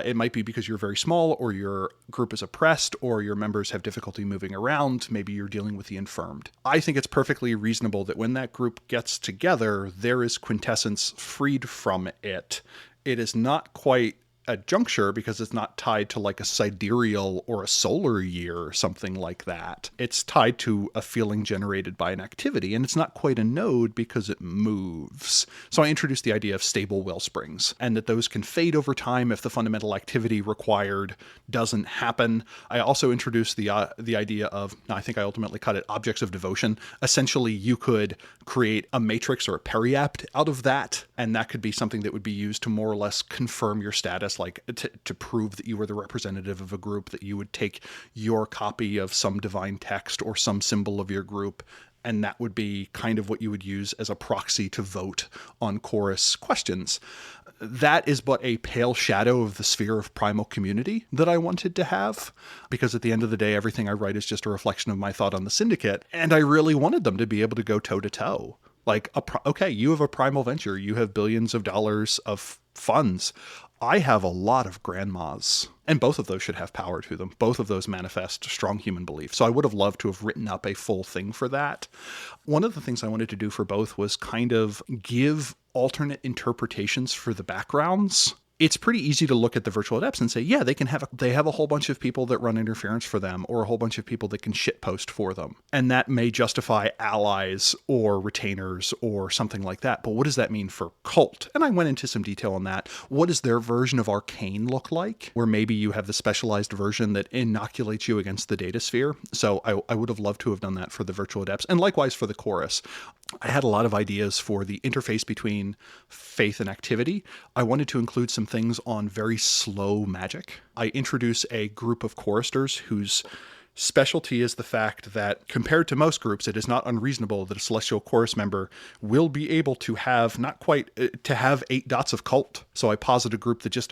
It might be because you're very small, or your group is oppressed, or your members have difficulty moving around. Maybe you're dealing with the infirmed. I think it's perfectly reasonable that when that group gets together, there is quintessence freed from it. It is not quite a juncture because it's not tied to like a sidereal or a solar year or something like that. It's tied to a feeling generated by an activity, and it's not quite a node because it moves. So I introduced the idea of stable wellsprings, and that those can fade over time if the fundamental activity required doesn't happen. I also introduced the idea of, I think I ultimately cut it, objects of devotion. Essentially, you could create a matrix or a periapt out of that, and that could be something that would be used to more or less confirm your status, like to prove that you were the representative of a group, that you would take your copy of some divine text or some symbol of your group, and that would be kind of what you would use as a proxy to vote on chorus questions. That is but a pale shadow of the sphere of primal community that I wanted to have, because at the end of the day, everything I write is just a reflection of my thought on the Syndicate, and I really wanted them to be able to go toe-to-toe. Like, okay, you have a primal venture, you have billions of dollars of funds. I have a lot of grandmas, and both of those should have power to them. Both of those manifest strong human belief. So I would have loved to have written up a full thing for that. One of the things I wanted to do for both was kind of give alternate interpretations for the backgrounds. It's pretty easy to look at the Virtual Adepts and say, yeah, they have a whole bunch of people that run interference for them, or a whole bunch of people that can shitpost for them. And that may justify allies or retainers or something like that. But what does that mean for cult? And I went into some detail on that. What does their version of Arcane look like? Where maybe you have the specialized version that inoculates you against the data sphere. So I would have loved to have done that for the Virtual Adepts, and likewise for the chorus. I had a lot of ideas for the interface between faith and activity. I wanted to include some things on very slow magic. I introduce a group of choristers whose specialty is the fact that, compared to most groups, it is not unreasonable that a celestial chorus member will be able to have to have 8 dots of cult. So I posit a group that just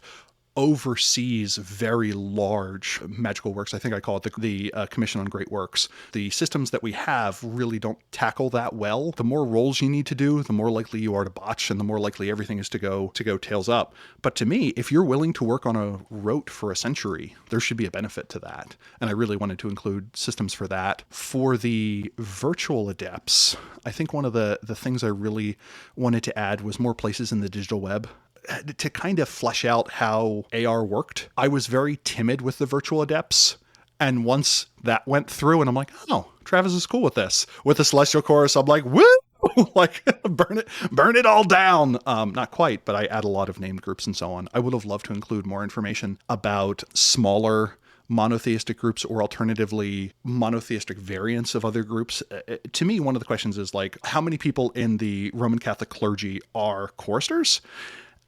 oversees very large magical works. I think I call it the Commission on Great Works. The systems that we have really don't tackle that well. The more rolls you need to do, the more likely you are to botch, and the more likely everything is to go tails up. But to me, if you're willing to work on a rote for a century, there should be a benefit to that. And I really wanted to include systems for that. For the Virtual Adepts, I think one of the things I really wanted to add was more places in the digital web to kind of flesh out how AR worked. I was very timid with the Virtual Adepts, and once that went through, and I'm like, oh, Travis is cool with this. With the Celestial Chorus, I'm like, woo! Like, burn it all down. Not quite, but I add a lot of named groups and so on. I would have loved to include more information about smaller monotheistic groups, or alternatively monotheistic variants of other groups. To me, one of the questions is like, how many people in the Roman Catholic clergy are choristers?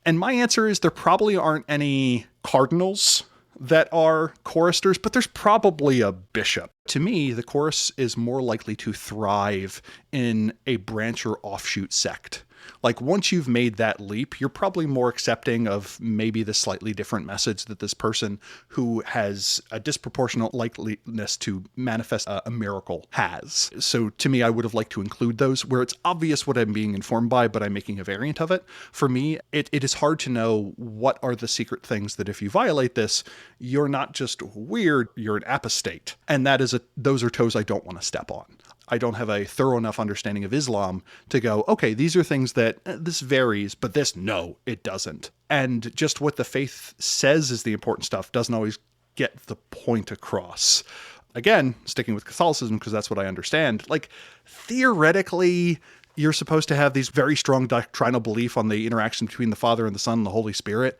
And my answer is there probably aren't any cardinals that are choristers, but there's probably a bishop. To me, the chorus is more likely to thrive in a branch or offshoot sect. Like, once you've made that leap, you're probably more accepting of maybe the slightly different message that this person who has a disproportionate likeliness to manifest a miracle has. So to me, I would have liked to include those where it's obvious what I'm being informed by, but I'm making a variant of it. For me, it is hard to know what are the secret things that if you violate this, you're not just weird, you're an apostate. And those are toes I don't want to step on. I don't have a thorough enough understanding of Islam to go, okay, these are things that this varies, but this, no, it doesn't. And just what the faith says is the important stuff doesn't always get the point across. Again, sticking with Catholicism, because that's what I understand, like, theoretically, you're supposed to have these very strong doctrinal belief on the interaction between the Father and the Son and the Holy Spirit.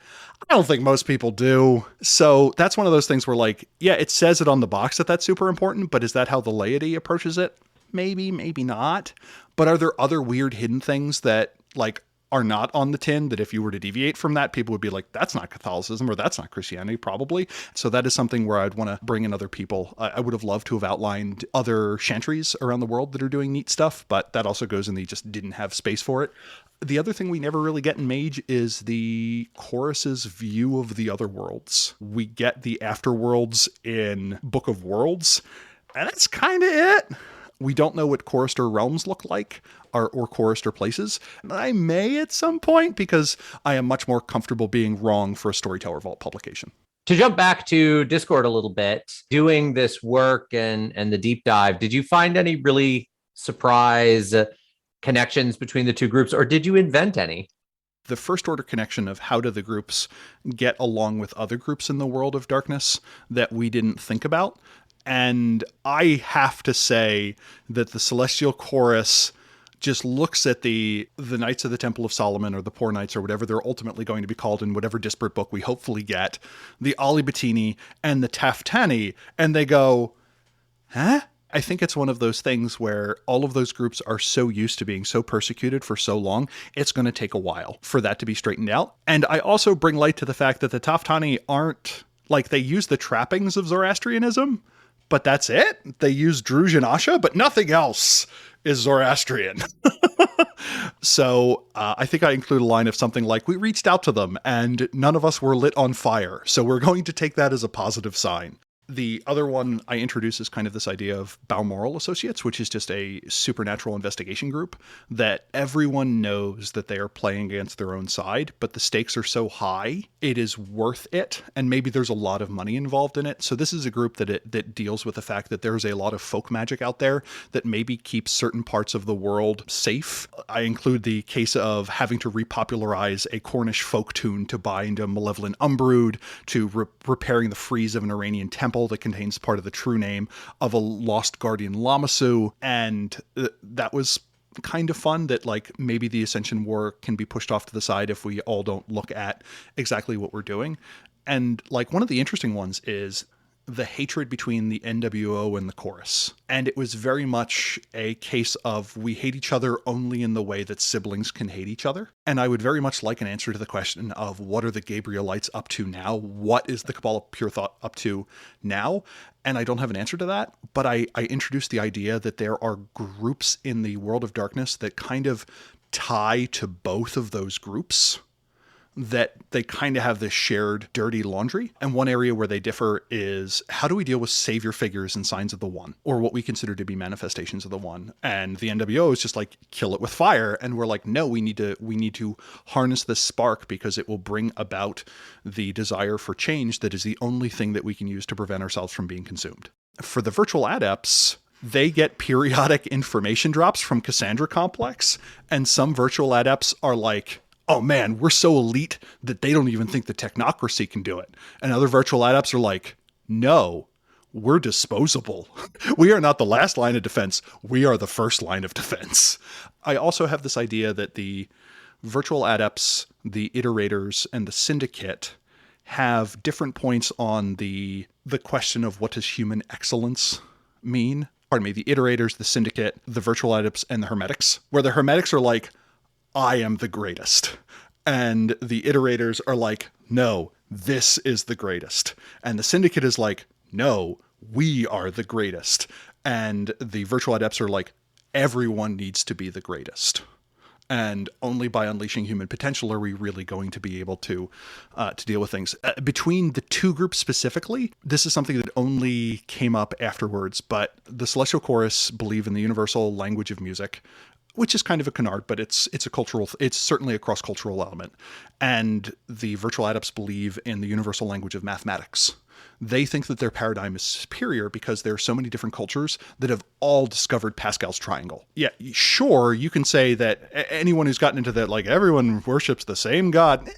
I don't think most people do. So that's one of those things where, like, yeah, it says it on the box that that's super important, but is that how the laity approaches it? Maybe, maybe not. But are there other weird hidden things that, like, are not on the tin, that if you were to deviate from that, people would be like, that's not Catholicism or that's not Christianity, probably. So that is something where I'd want to bring in other people. I would have loved to have outlined other chantries around the world that are doing neat stuff, but that also goes in the just didn't have space for it. The other thing we never really get in Mage is the chorus's view of the other worlds. We get the afterworlds in Book of Worlds, and that's kind of it. We don't know what chorister realms look like or chorister places. I may at some point, because I am much more comfortable being wrong for a Storyteller Vault publication. To jump back to Discord a little bit, doing this work and the deep dive, did you find any really surprise connections between the two groups, or did you invent any? The first order connection of how do the groups get along with other groups in the world of darkness that we didn't think about. And I have to say that the Celestial Chorus just looks at the Knights of the Temple of Solomon, or the Poor Knights, or whatever they're ultimately going to be called in whatever disparate book we hopefully get, the Alibatini and the Taftani, and they go, huh? I think it's one of those things where all of those groups are so used to being so persecuted for so long, it's going to take a while for that to be straightened out. And I also bring light to the fact that the Taftani aren't, like, they use the trappings of Zoroastrianism, but that's it. They use Druj and Asha, but nothing else is Zoroastrian. So I think I include a line of something like, we reached out to them and none of us were lit on fire. So we're going to take that as a positive sign. The other one I introduce is kind of this idea of Balmoral Associates, which is just a supernatural investigation group that everyone knows that they are playing against their own side, but the stakes are so high, it is worth it. And maybe there's a lot of money involved in it. So this is a group that deals with the fact that there's a lot of folk magic out there that maybe keeps certain parts of the world safe. I include the case of having to repopularize a Cornish folk tune to bind a malevolent Umbrood, to repairing the frieze of an Iranian temple that contains part of the true name of a lost guardian Lamasu. And that was kind of fun that, like, maybe the Ascension War can be pushed off to the side if we all don't look at exactly what we're doing. And, like, one of the interesting ones is the hatred between the NWO and the Chorus. And it was very much a case of we hate each other only in the way that siblings can hate each other. And I would very much like an answer to the question of what are the Gabrielites up to now? What is the Cabal of Pure Thought up to now? And I don't have an answer to that, but I introduced the idea that there are groups in the world of darkness that kind of tie to both of those groups, that they kind of have this shared dirty laundry. And one area where they differ is, how do we deal with savior figures and signs of the one, or what we consider to be manifestations of the one? And the NWO is just like, kill it with fire. And we're like, no, we need to harness this spark because it will bring about the desire for change that is the only thing that we can use to prevent ourselves from being consumed. For the Virtual Adepts, they get periodic information drops from Cassandra Complex, and some Virtual Adepts are like, oh man, we're so elite that they don't even think the technocracy can do it. And other Virtual Adepts are like, no, we're disposable. We are not the last line of defense. We are the first line of defense. I also have this idea that the Virtual Adepts, the Iterators, and the Syndicate have different points on the question of what does human excellence mean. Pardon me, the Iterators, the Syndicate, the Virtual Adepts, and the Hermetics, where the Hermetics are like, I am the greatest. And the Iterators are like, no, this is the greatest. And the Syndicate is like, no, we are the greatest. And the Virtual Adepts are like, everyone needs to be the greatest. And only by unleashing human potential are we really going to be able to deal with things. Between the two groups specifically, this is something that only came up afterwards, but the Celestial Chorus believe in the universal language of music, which is kind of a canard, but it's certainly a cross-cultural element. And the Virtual Adepts believe in the universal language of mathematics. They think that their paradigm is superior because there are so many different cultures that have all discovered Pascal's triangle. Yeah, sure, you can say that anyone who's gotten into that, like, everyone worships the same God.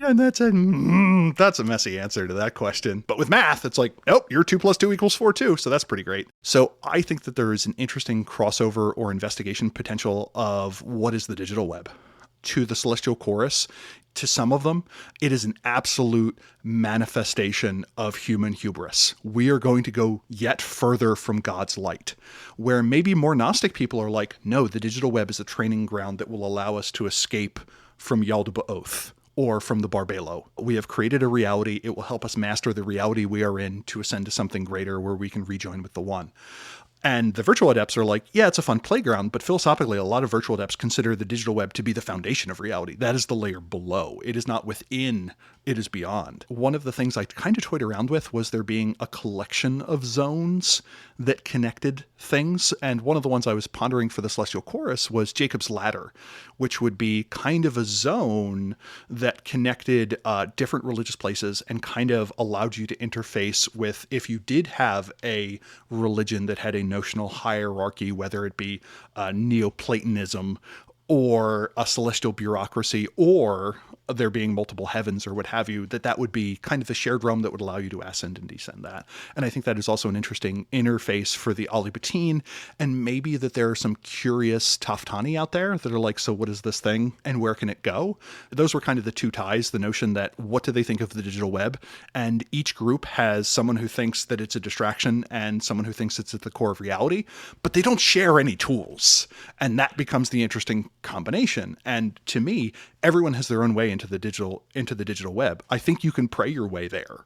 And that's a messy answer to that question. But with math, it's like, nope, your 2 + 2 = 4 too. So that's pretty great. So I think that there is an interesting crossover or investigation potential of what is the digital web. To the Celestial Chorus, to some of them, it is an absolute manifestation of human hubris. We are going to go yet further from God's light, where maybe more Gnostic people are like, no, the digital web is a training ground that will allow us to escape from Yaldabaoth or from the Barbelo. We have created a reality. It will help us master the reality we are in to ascend to something greater where we can rejoin with the One. And the virtual adepts are like, yeah, it's a fun playground, but philosophically, a lot of virtual adepts consider the digital web to be the foundation of reality. That is the layer below. It is not within, it is beyond. One of the things I kind of toyed around with was there being a collection of zones that connected things. And one of the ones I was pondering for the Celestial Chorus was Jacob's Ladder, which would be kind of a zone that connected different religious places and kind of allowed you to interface with, if you did have a religion that had a notional hierarchy, whether it be Neoplatonism or a celestial bureaucracy, or there being multiple heavens or what have you, that would be kind of the shared realm that would allow you to ascend and descend that. And I think that is also an interesting interface for the Alibatine, and maybe that there are some curious Taftani out there that are like, so what is this thing and where can it go? Those were kind of the two ties, the notion that what do they think of the digital web? And each group has someone who thinks that it's a distraction and someone who thinks it's at the core of reality, but they don't share any tools. And that becomes the interesting combination. And to me, everyone has their own way into the digital web. I think you can pray your way there.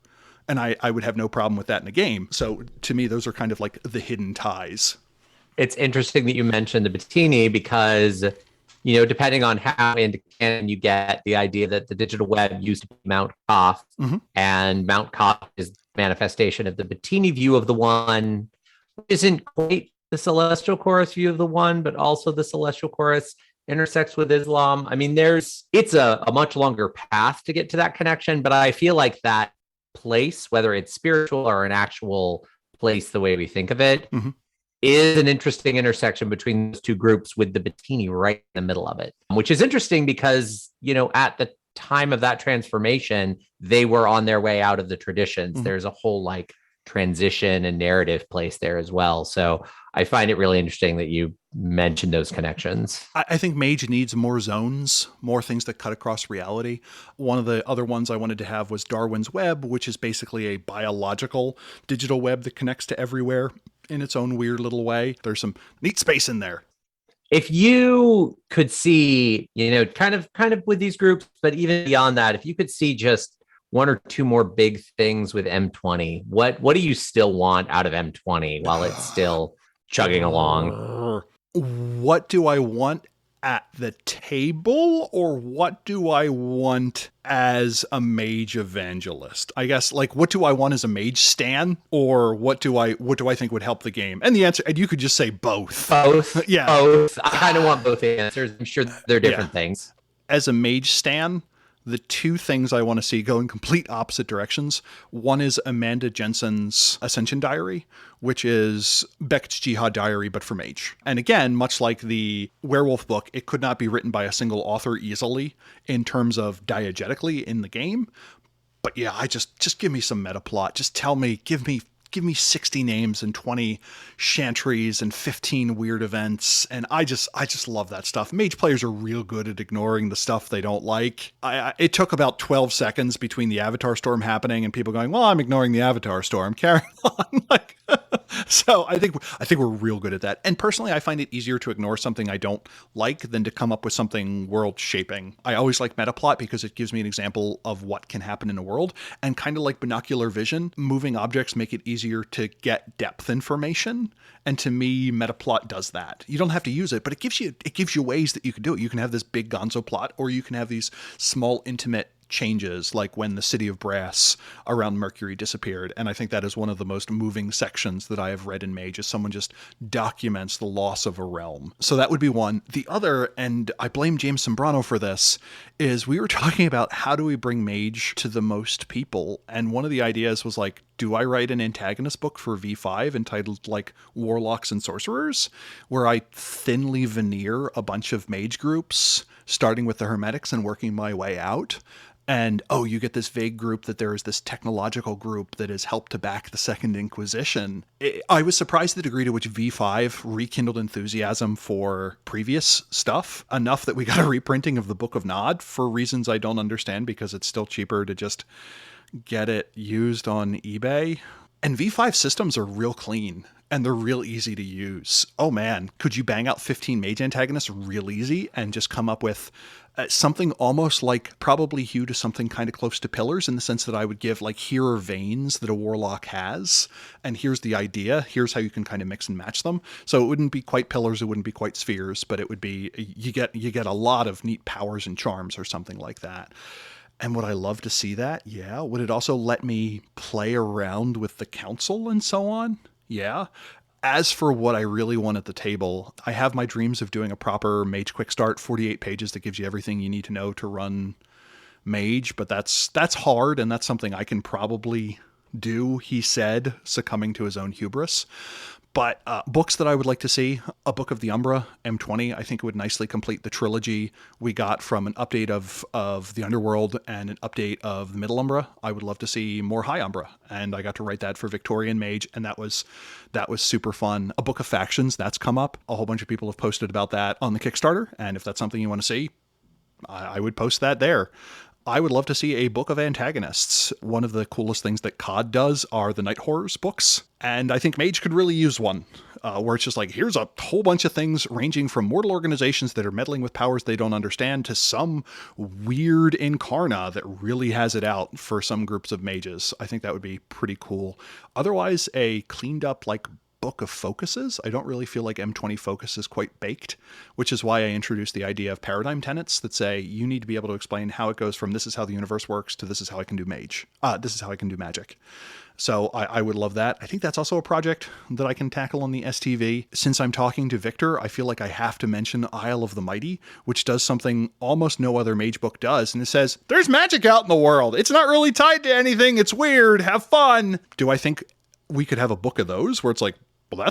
And I would have no problem with that in a game. So to me, those are kind of like the hidden ties. It's interesting that you mentioned the Bettini because, you know, depending on how into canon you get, the idea that the digital web used to be Mount Koth, and Mount Koth is the manifestation of the Bettini view of the One, isn't quite the Celestial Chorus view of the One, but also the Celestial Chorus intersects with Islam. I mean, it's a much longer path to get to that connection, but I feel like that place, whether it's spiritual or an actual place the way we think of it, is an interesting intersection between those two groups with the Bettini right in the middle of it, which is interesting because, you know, at the time of that transformation, they were on their way out of the traditions. There's a whole like transition and narrative place there as well. So I find it really interesting that you mentioned those connections. I think Mage needs more zones, more things that cut across reality. One of the other ones I wanted to have was Darwin's Web, which is basically a biological digital web that connects to everywhere in its own weird little way. There's some neat space in there. If you could see, you know, kind of with these groups, but even beyond that, if you could see just one or two more big things with M20, what do you still want out of M20 while it's still chugging along? What do I want at the table, or what do I want as a mage evangelist? I guess, like, what do I want as a mage stan, or what do I think would help the game? And the answer, and you could just say both. Both. Yeah. Both. I kind of want both answers. I'm sure they're different things. As a mage stan, the two things I want to see go in complete opposite directions. One is Amanda Jensen's Ascension Diary, which is Beckett's Jihad Diary, but for mage. And again, much like the Werewolf book, it could not be written by a single author easily in terms of diegetically in the game. But yeah, I just give me some metaplot. Just tell me, give me 60 names and 20 chantries and 15 weird events. And I just love that stuff. Mage players are real good at ignoring the stuff they don't like. It took about 12 seconds between the Avatar Storm happening and people going, well, I'm ignoring the Avatar Storm. Carry on. So I think we're real good at that. And personally, I find it easier to ignore something I don't like than to come up with something world shaping. I always like metaplot because it gives me an example of what can happen in a world, and kind of like binocular vision, moving objects make it easier to get depth information. And to me, metaplot does that. You don't have to use it, but it gives you ways that you can do it. You can have this big gonzo plot, or you can have these small, intimate changes, like when the city of brass around Mercury disappeared. And I think that is one of the most moving sections that I have read in Mage, is someone just documents the loss of a realm. So that would be one. The other, and I blame James Sembrano for this, is we were talking about how do we bring Mage to the most people. And one of the ideas was like, do I write an antagonist book for V5 entitled like Warlocks and Sorcerers, where I thinly veneer a bunch of mage groups, starting with the Hermetics and working my way out? And, oh, you get this vague group that there is this technological group that has helped to back the Second Inquisition. I was surprised at the degree to which V5 rekindled enthusiasm for previous stuff, enough that we got a reprinting of the Book of Nod for reasons I don't understand, because it's still cheaper to just get it used on eBay. And V5 systems are real clean, and they're real easy to use. Oh man, could you bang out 15 mage antagonists real easy and just come up with something almost like probably Hue to something kind of close to pillars, in the sense that I would give like, here are veins that a warlock has, and here's the idea, here's how you can kind of mix and match them. So it wouldn't be quite pillars, it wouldn't be quite spheres, but it would be, you get a lot of neat powers and charms or something like that. And would I love to see that? Yeah. Would it also let me play around with the council and so on? Yeah. As for what I really want at the table, I have my dreams of doing a proper Mage Quick Start, 48 pages that gives you everything you need to know to run Mage, but that's hard, and that's something I can probably do, he said, succumbing to his own hubris. But books that I would like to see, a Book of the Umbra, M20, I think it would nicely complete the trilogy we got from an update of the Underworld and an update of the Middle Umbra. I would love to see more High Umbra, and I got to write that for Victorian Mage, and that was super fun. A Book of Factions, that's come up. A whole bunch of people have posted about that on the Kickstarter, and if that's something you want to see, I would post that there. I would love to see a book of antagonists. One of the coolest things that COD does are the Night Horrors books, and I think Mage could really use one, where it's just like, here's a whole bunch of things ranging from mortal organizations that are meddling with powers they don't understand to some weird incarna that really has it out for some groups of mages. I think that would be pretty cool. Otherwise, a cleaned up, like, book of focuses. I don't really feel like M20 focus is quite baked, which is why I introduced the idea of paradigm tenets that say you need to be able to explain how it goes from this is how the universe works to this is how I can do mage. This is how I can do magic. So I would love that. I think that's also a project that I can tackle on the STV. Since I'm talking to Victor, I feel like I have to mention Isle of the Mighty, which does something almost no other mage book does. And it says, there's magic out in the world. It's not really tied to anything. It's weird. Have fun. Do I think we could have a book of those where it's like, well,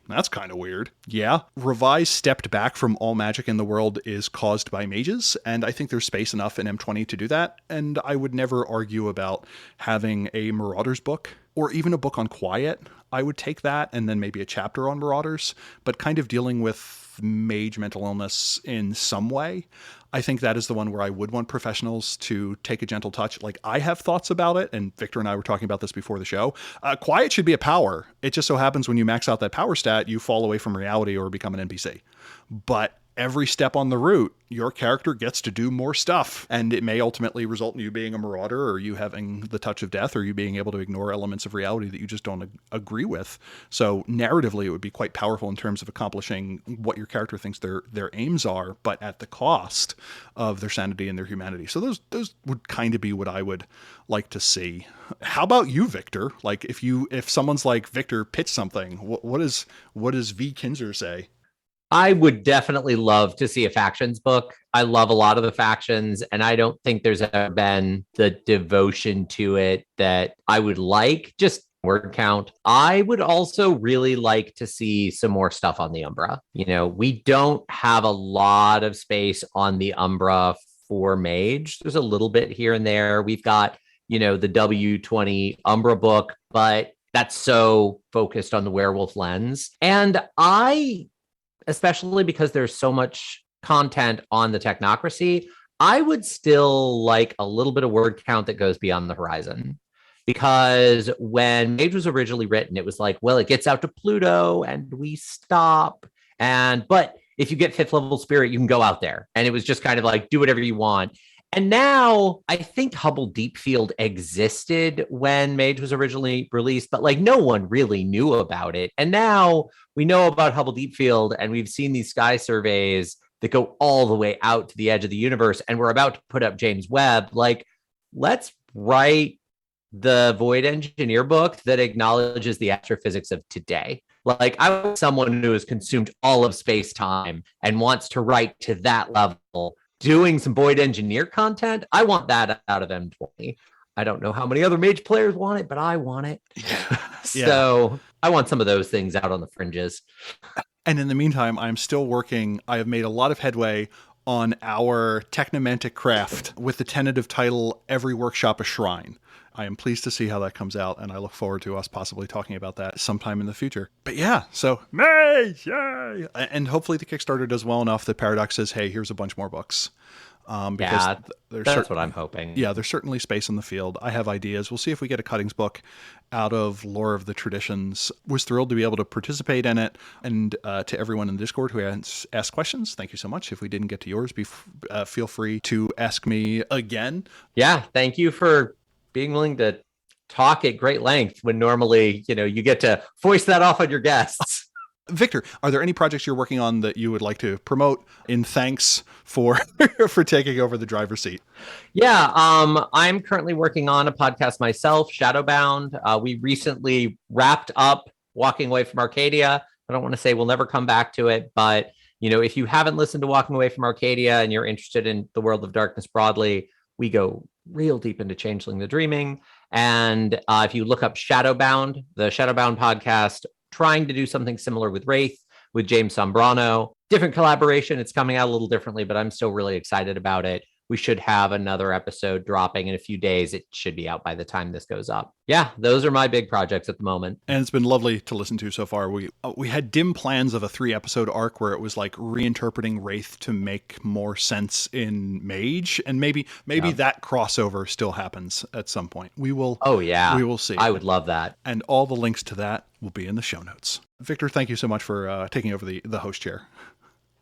that's kind of weird. Yeah. Revise stepped back from all magic in the world is caused by mages, and I think there's space enough in M20 to do that, and I would never argue about having a Marauders book, or even a book on Quiet. I would take that, and then maybe a chapter on Marauders, but kind of dealing with mage mental illness in some way. I think that is the one where I would want professionals to take a gentle touch. Like, I have thoughts about it, and Victor and I were talking about this before the show. Quiet should be a power. It just so happens when you max out that power stat, you fall away from reality or become an NPC. But every step on the route, your character gets to do more stuff, and it may ultimately result in you being a marauder, or you having the touch of death, or you being able to ignore elements of reality that you just don't agree with. So narratively, it would be quite powerful in terms of accomplishing what your character thinks their aims are, but at the cost of their sanity and their humanity. So those would kind of be what I would like to see. How about you, Victor? Like, if someone's like, Victor, pitch something, what does V. Kinzer say? I would definitely love to see a factions book. I love a lot of the factions, and I don't think there's ever been the devotion to it that I would like. Just word count. I would also really like to see some more stuff on the Umbra. You know, we don't have a lot of space on the Umbra for Mage. There's a little bit here and there. We've got, the W20 Umbra book, but that's so focused on the werewolf lens. And especially because there's so much content on the technocracy, I would still like a little bit of word count that goes beyond the horizon. Because when Mage was originally written, it was like, well, it gets out to Pluto and we stop. But if you get 5th level spirit, you can go out there. And it was just kind of like, do whatever you want. And now I think Hubble Deep Field existed when Mage was originally released, but like no one really knew about it. And now we know about Hubble Deep Field, and we've seen these sky surveys that go all the way out to the edge of the universe. And we're about to put up James Webb. Like, let's write the Void Engineer book that acknowledges the astrophysics of today. Like, I was someone who has consumed all of space time and wants to write to that level. Doing some Void Engineer content, I want that out of M20. I don't know how many other Mage players want it, but I want it. Yeah. So I want some of those things out on the fringes. And in the meantime, I'm still working. I have made a lot of headway on our technomantic craft with the tentative title, Every Workshop a Shrine. I am pleased to see how that comes out, and I look forward to us possibly talking about that sometime in the future. But yeah, so Mage, yay! And hopefully the Kickstarter does well enough that Paradox says, hey, here's a bunch more books. Because that's what I'm hoping. Yeah, there's certainly space in the field. I have ideas. We'll see if we get a cuttings book out of Lore of the Traditions. Was thrilled to be able to participate in it. And to everyone in the Discord who has asked questions, thank you so much. If we didn't get to yours, feel free to ask me again. Yeah, thank you for being willing to talk at great length when normally, you get to voice that off on your guests. Victor, are there any projects you're working on that you would like to promote in thanks for taking over the driver's seat? Yeah, I'm currently working on a podcast myself, Shadowbound. We recently wrapped up Walking Away from Arcadia. I don't want to say we'll never come back to it, but if you haven't listened to Walking Away from Arcadia and you're interested in the world of darkness broadly, we go real deep into Changeling the Dreaming. And if you look up Shadowbound, the Shadowbound podcast, trying to do something similar with Wraith, with James Sombrano. Different collaboration. It's coming out a little differently, but I'm still really excited about it. We should have another episode dropping in a few days. It should be out by the time this goes up. Yeah, those are my big projects at the moment. And it's been lovely to listen to so far. We had dim plans of a 3-episode arc where it was like reinterpreting Wraith to make more sense in Mage, and maybe that crossover still happens at some point. We will. Oh yeah, we will see. I would love that. And all the links to that will be in the show notes. Victor, thank you so much for taking over the host chair.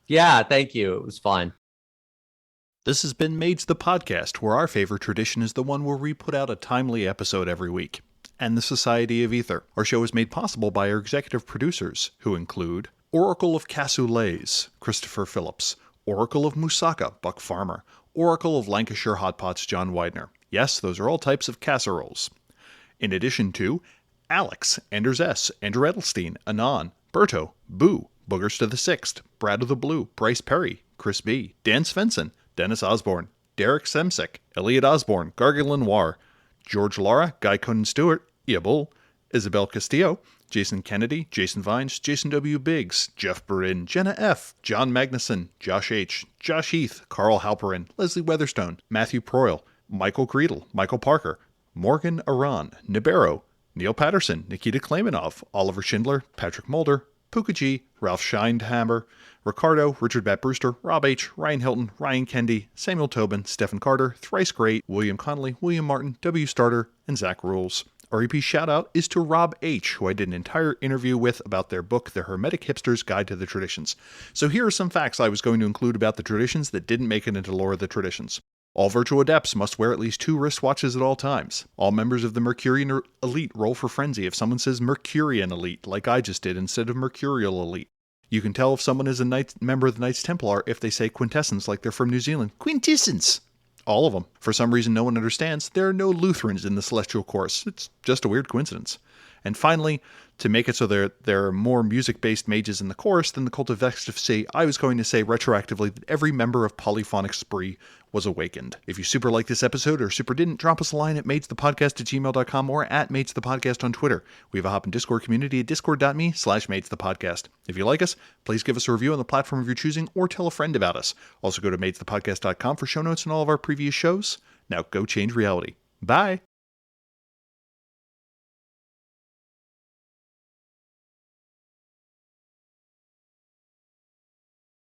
Yeah, thank you. It was fun. This has been Mage the Podcast, where our favorite tradition is the one where we put out a timely episode every week. And the Society of Ether. Our show is made possible by our executive producers, who include Oracle of Cassoulet, Christopher Phillips, Oracle of Musaka, Buck Farmer, Oracle of Lancashire Hotpots, John Widener. Yes, those are all types of casseroles. In addition to Alex, Anders S., Andrew Edelstein, Anon, Berto, Boo, Boogers to the Sixth, Brad of the Blue, Bryce Perry, Chris B., Dan Svensson, Dennis Osborne, Derek Semsek, Elliot Osborne, Gargle Noir, George Lara, Guy Conan Stewart, Ia Bull, Isabel Castillo, Jason Kennedy, Jason Vines, Jason W. Biggs, Jeff Burin, Jenna F., John Magnuson, Josh H., Josh Heath, Carl Halperin, Leslie Weatherstone, Matthew Proyle, Michael Greedle, Michael Parker, Morgan Aran, Nibero, Neil Patterson, Nikita Klaimanov, Oliver Schindler, Patrick Mulder, Puka G, Ralph Scheindhammer, Ricardo, Richard Bat Brewster, Rob H., Ryan Hilton, Ryan Kendi, Samuel Tobin, Stephen Carter, Thrice Great, William Connolly, William Martin, W. Starter, and Zach Rules. Our EP shout-out is to Rob H., who I did an entire interview with about their book, The Hermetic Hipster's Guide to the Traditions. So here are some facts I was going to include about the traditions that didn't make it into Lore of the Traditions. All Virtual Adepts must wear at least 2 wristwatches at all times. All members of the Mercurian Elite roll for frenzy if someone says Mercurian Elite, like I just did, instead of Mercurial Elite. You can tell if someone is a member of the Knights Templar if they say quintessence like they're from New Zealand. Quintessence! All of them. For some reason no one understands, there are no Lutherans in the Celestial Course. It's just a weird coincidence. And finally, to make it so there are more music-based mages in the chorus than the Cult of Ecstasy, I was going to say retroactively that every member of Polyphonic Spree was awakened. If you super like this episode or super didn't, drop us a line at matesthepodcast@gmail.com or at matesthepodcast on Twitter. We have a hop and Discord community at discord.me/matesthepodcast. If you like us, please give us a review on the platform of your choosing or tell a friend about us. Also go to matesthepodcast.com for show notes on all of our previous shows. Now go change reality. Bye!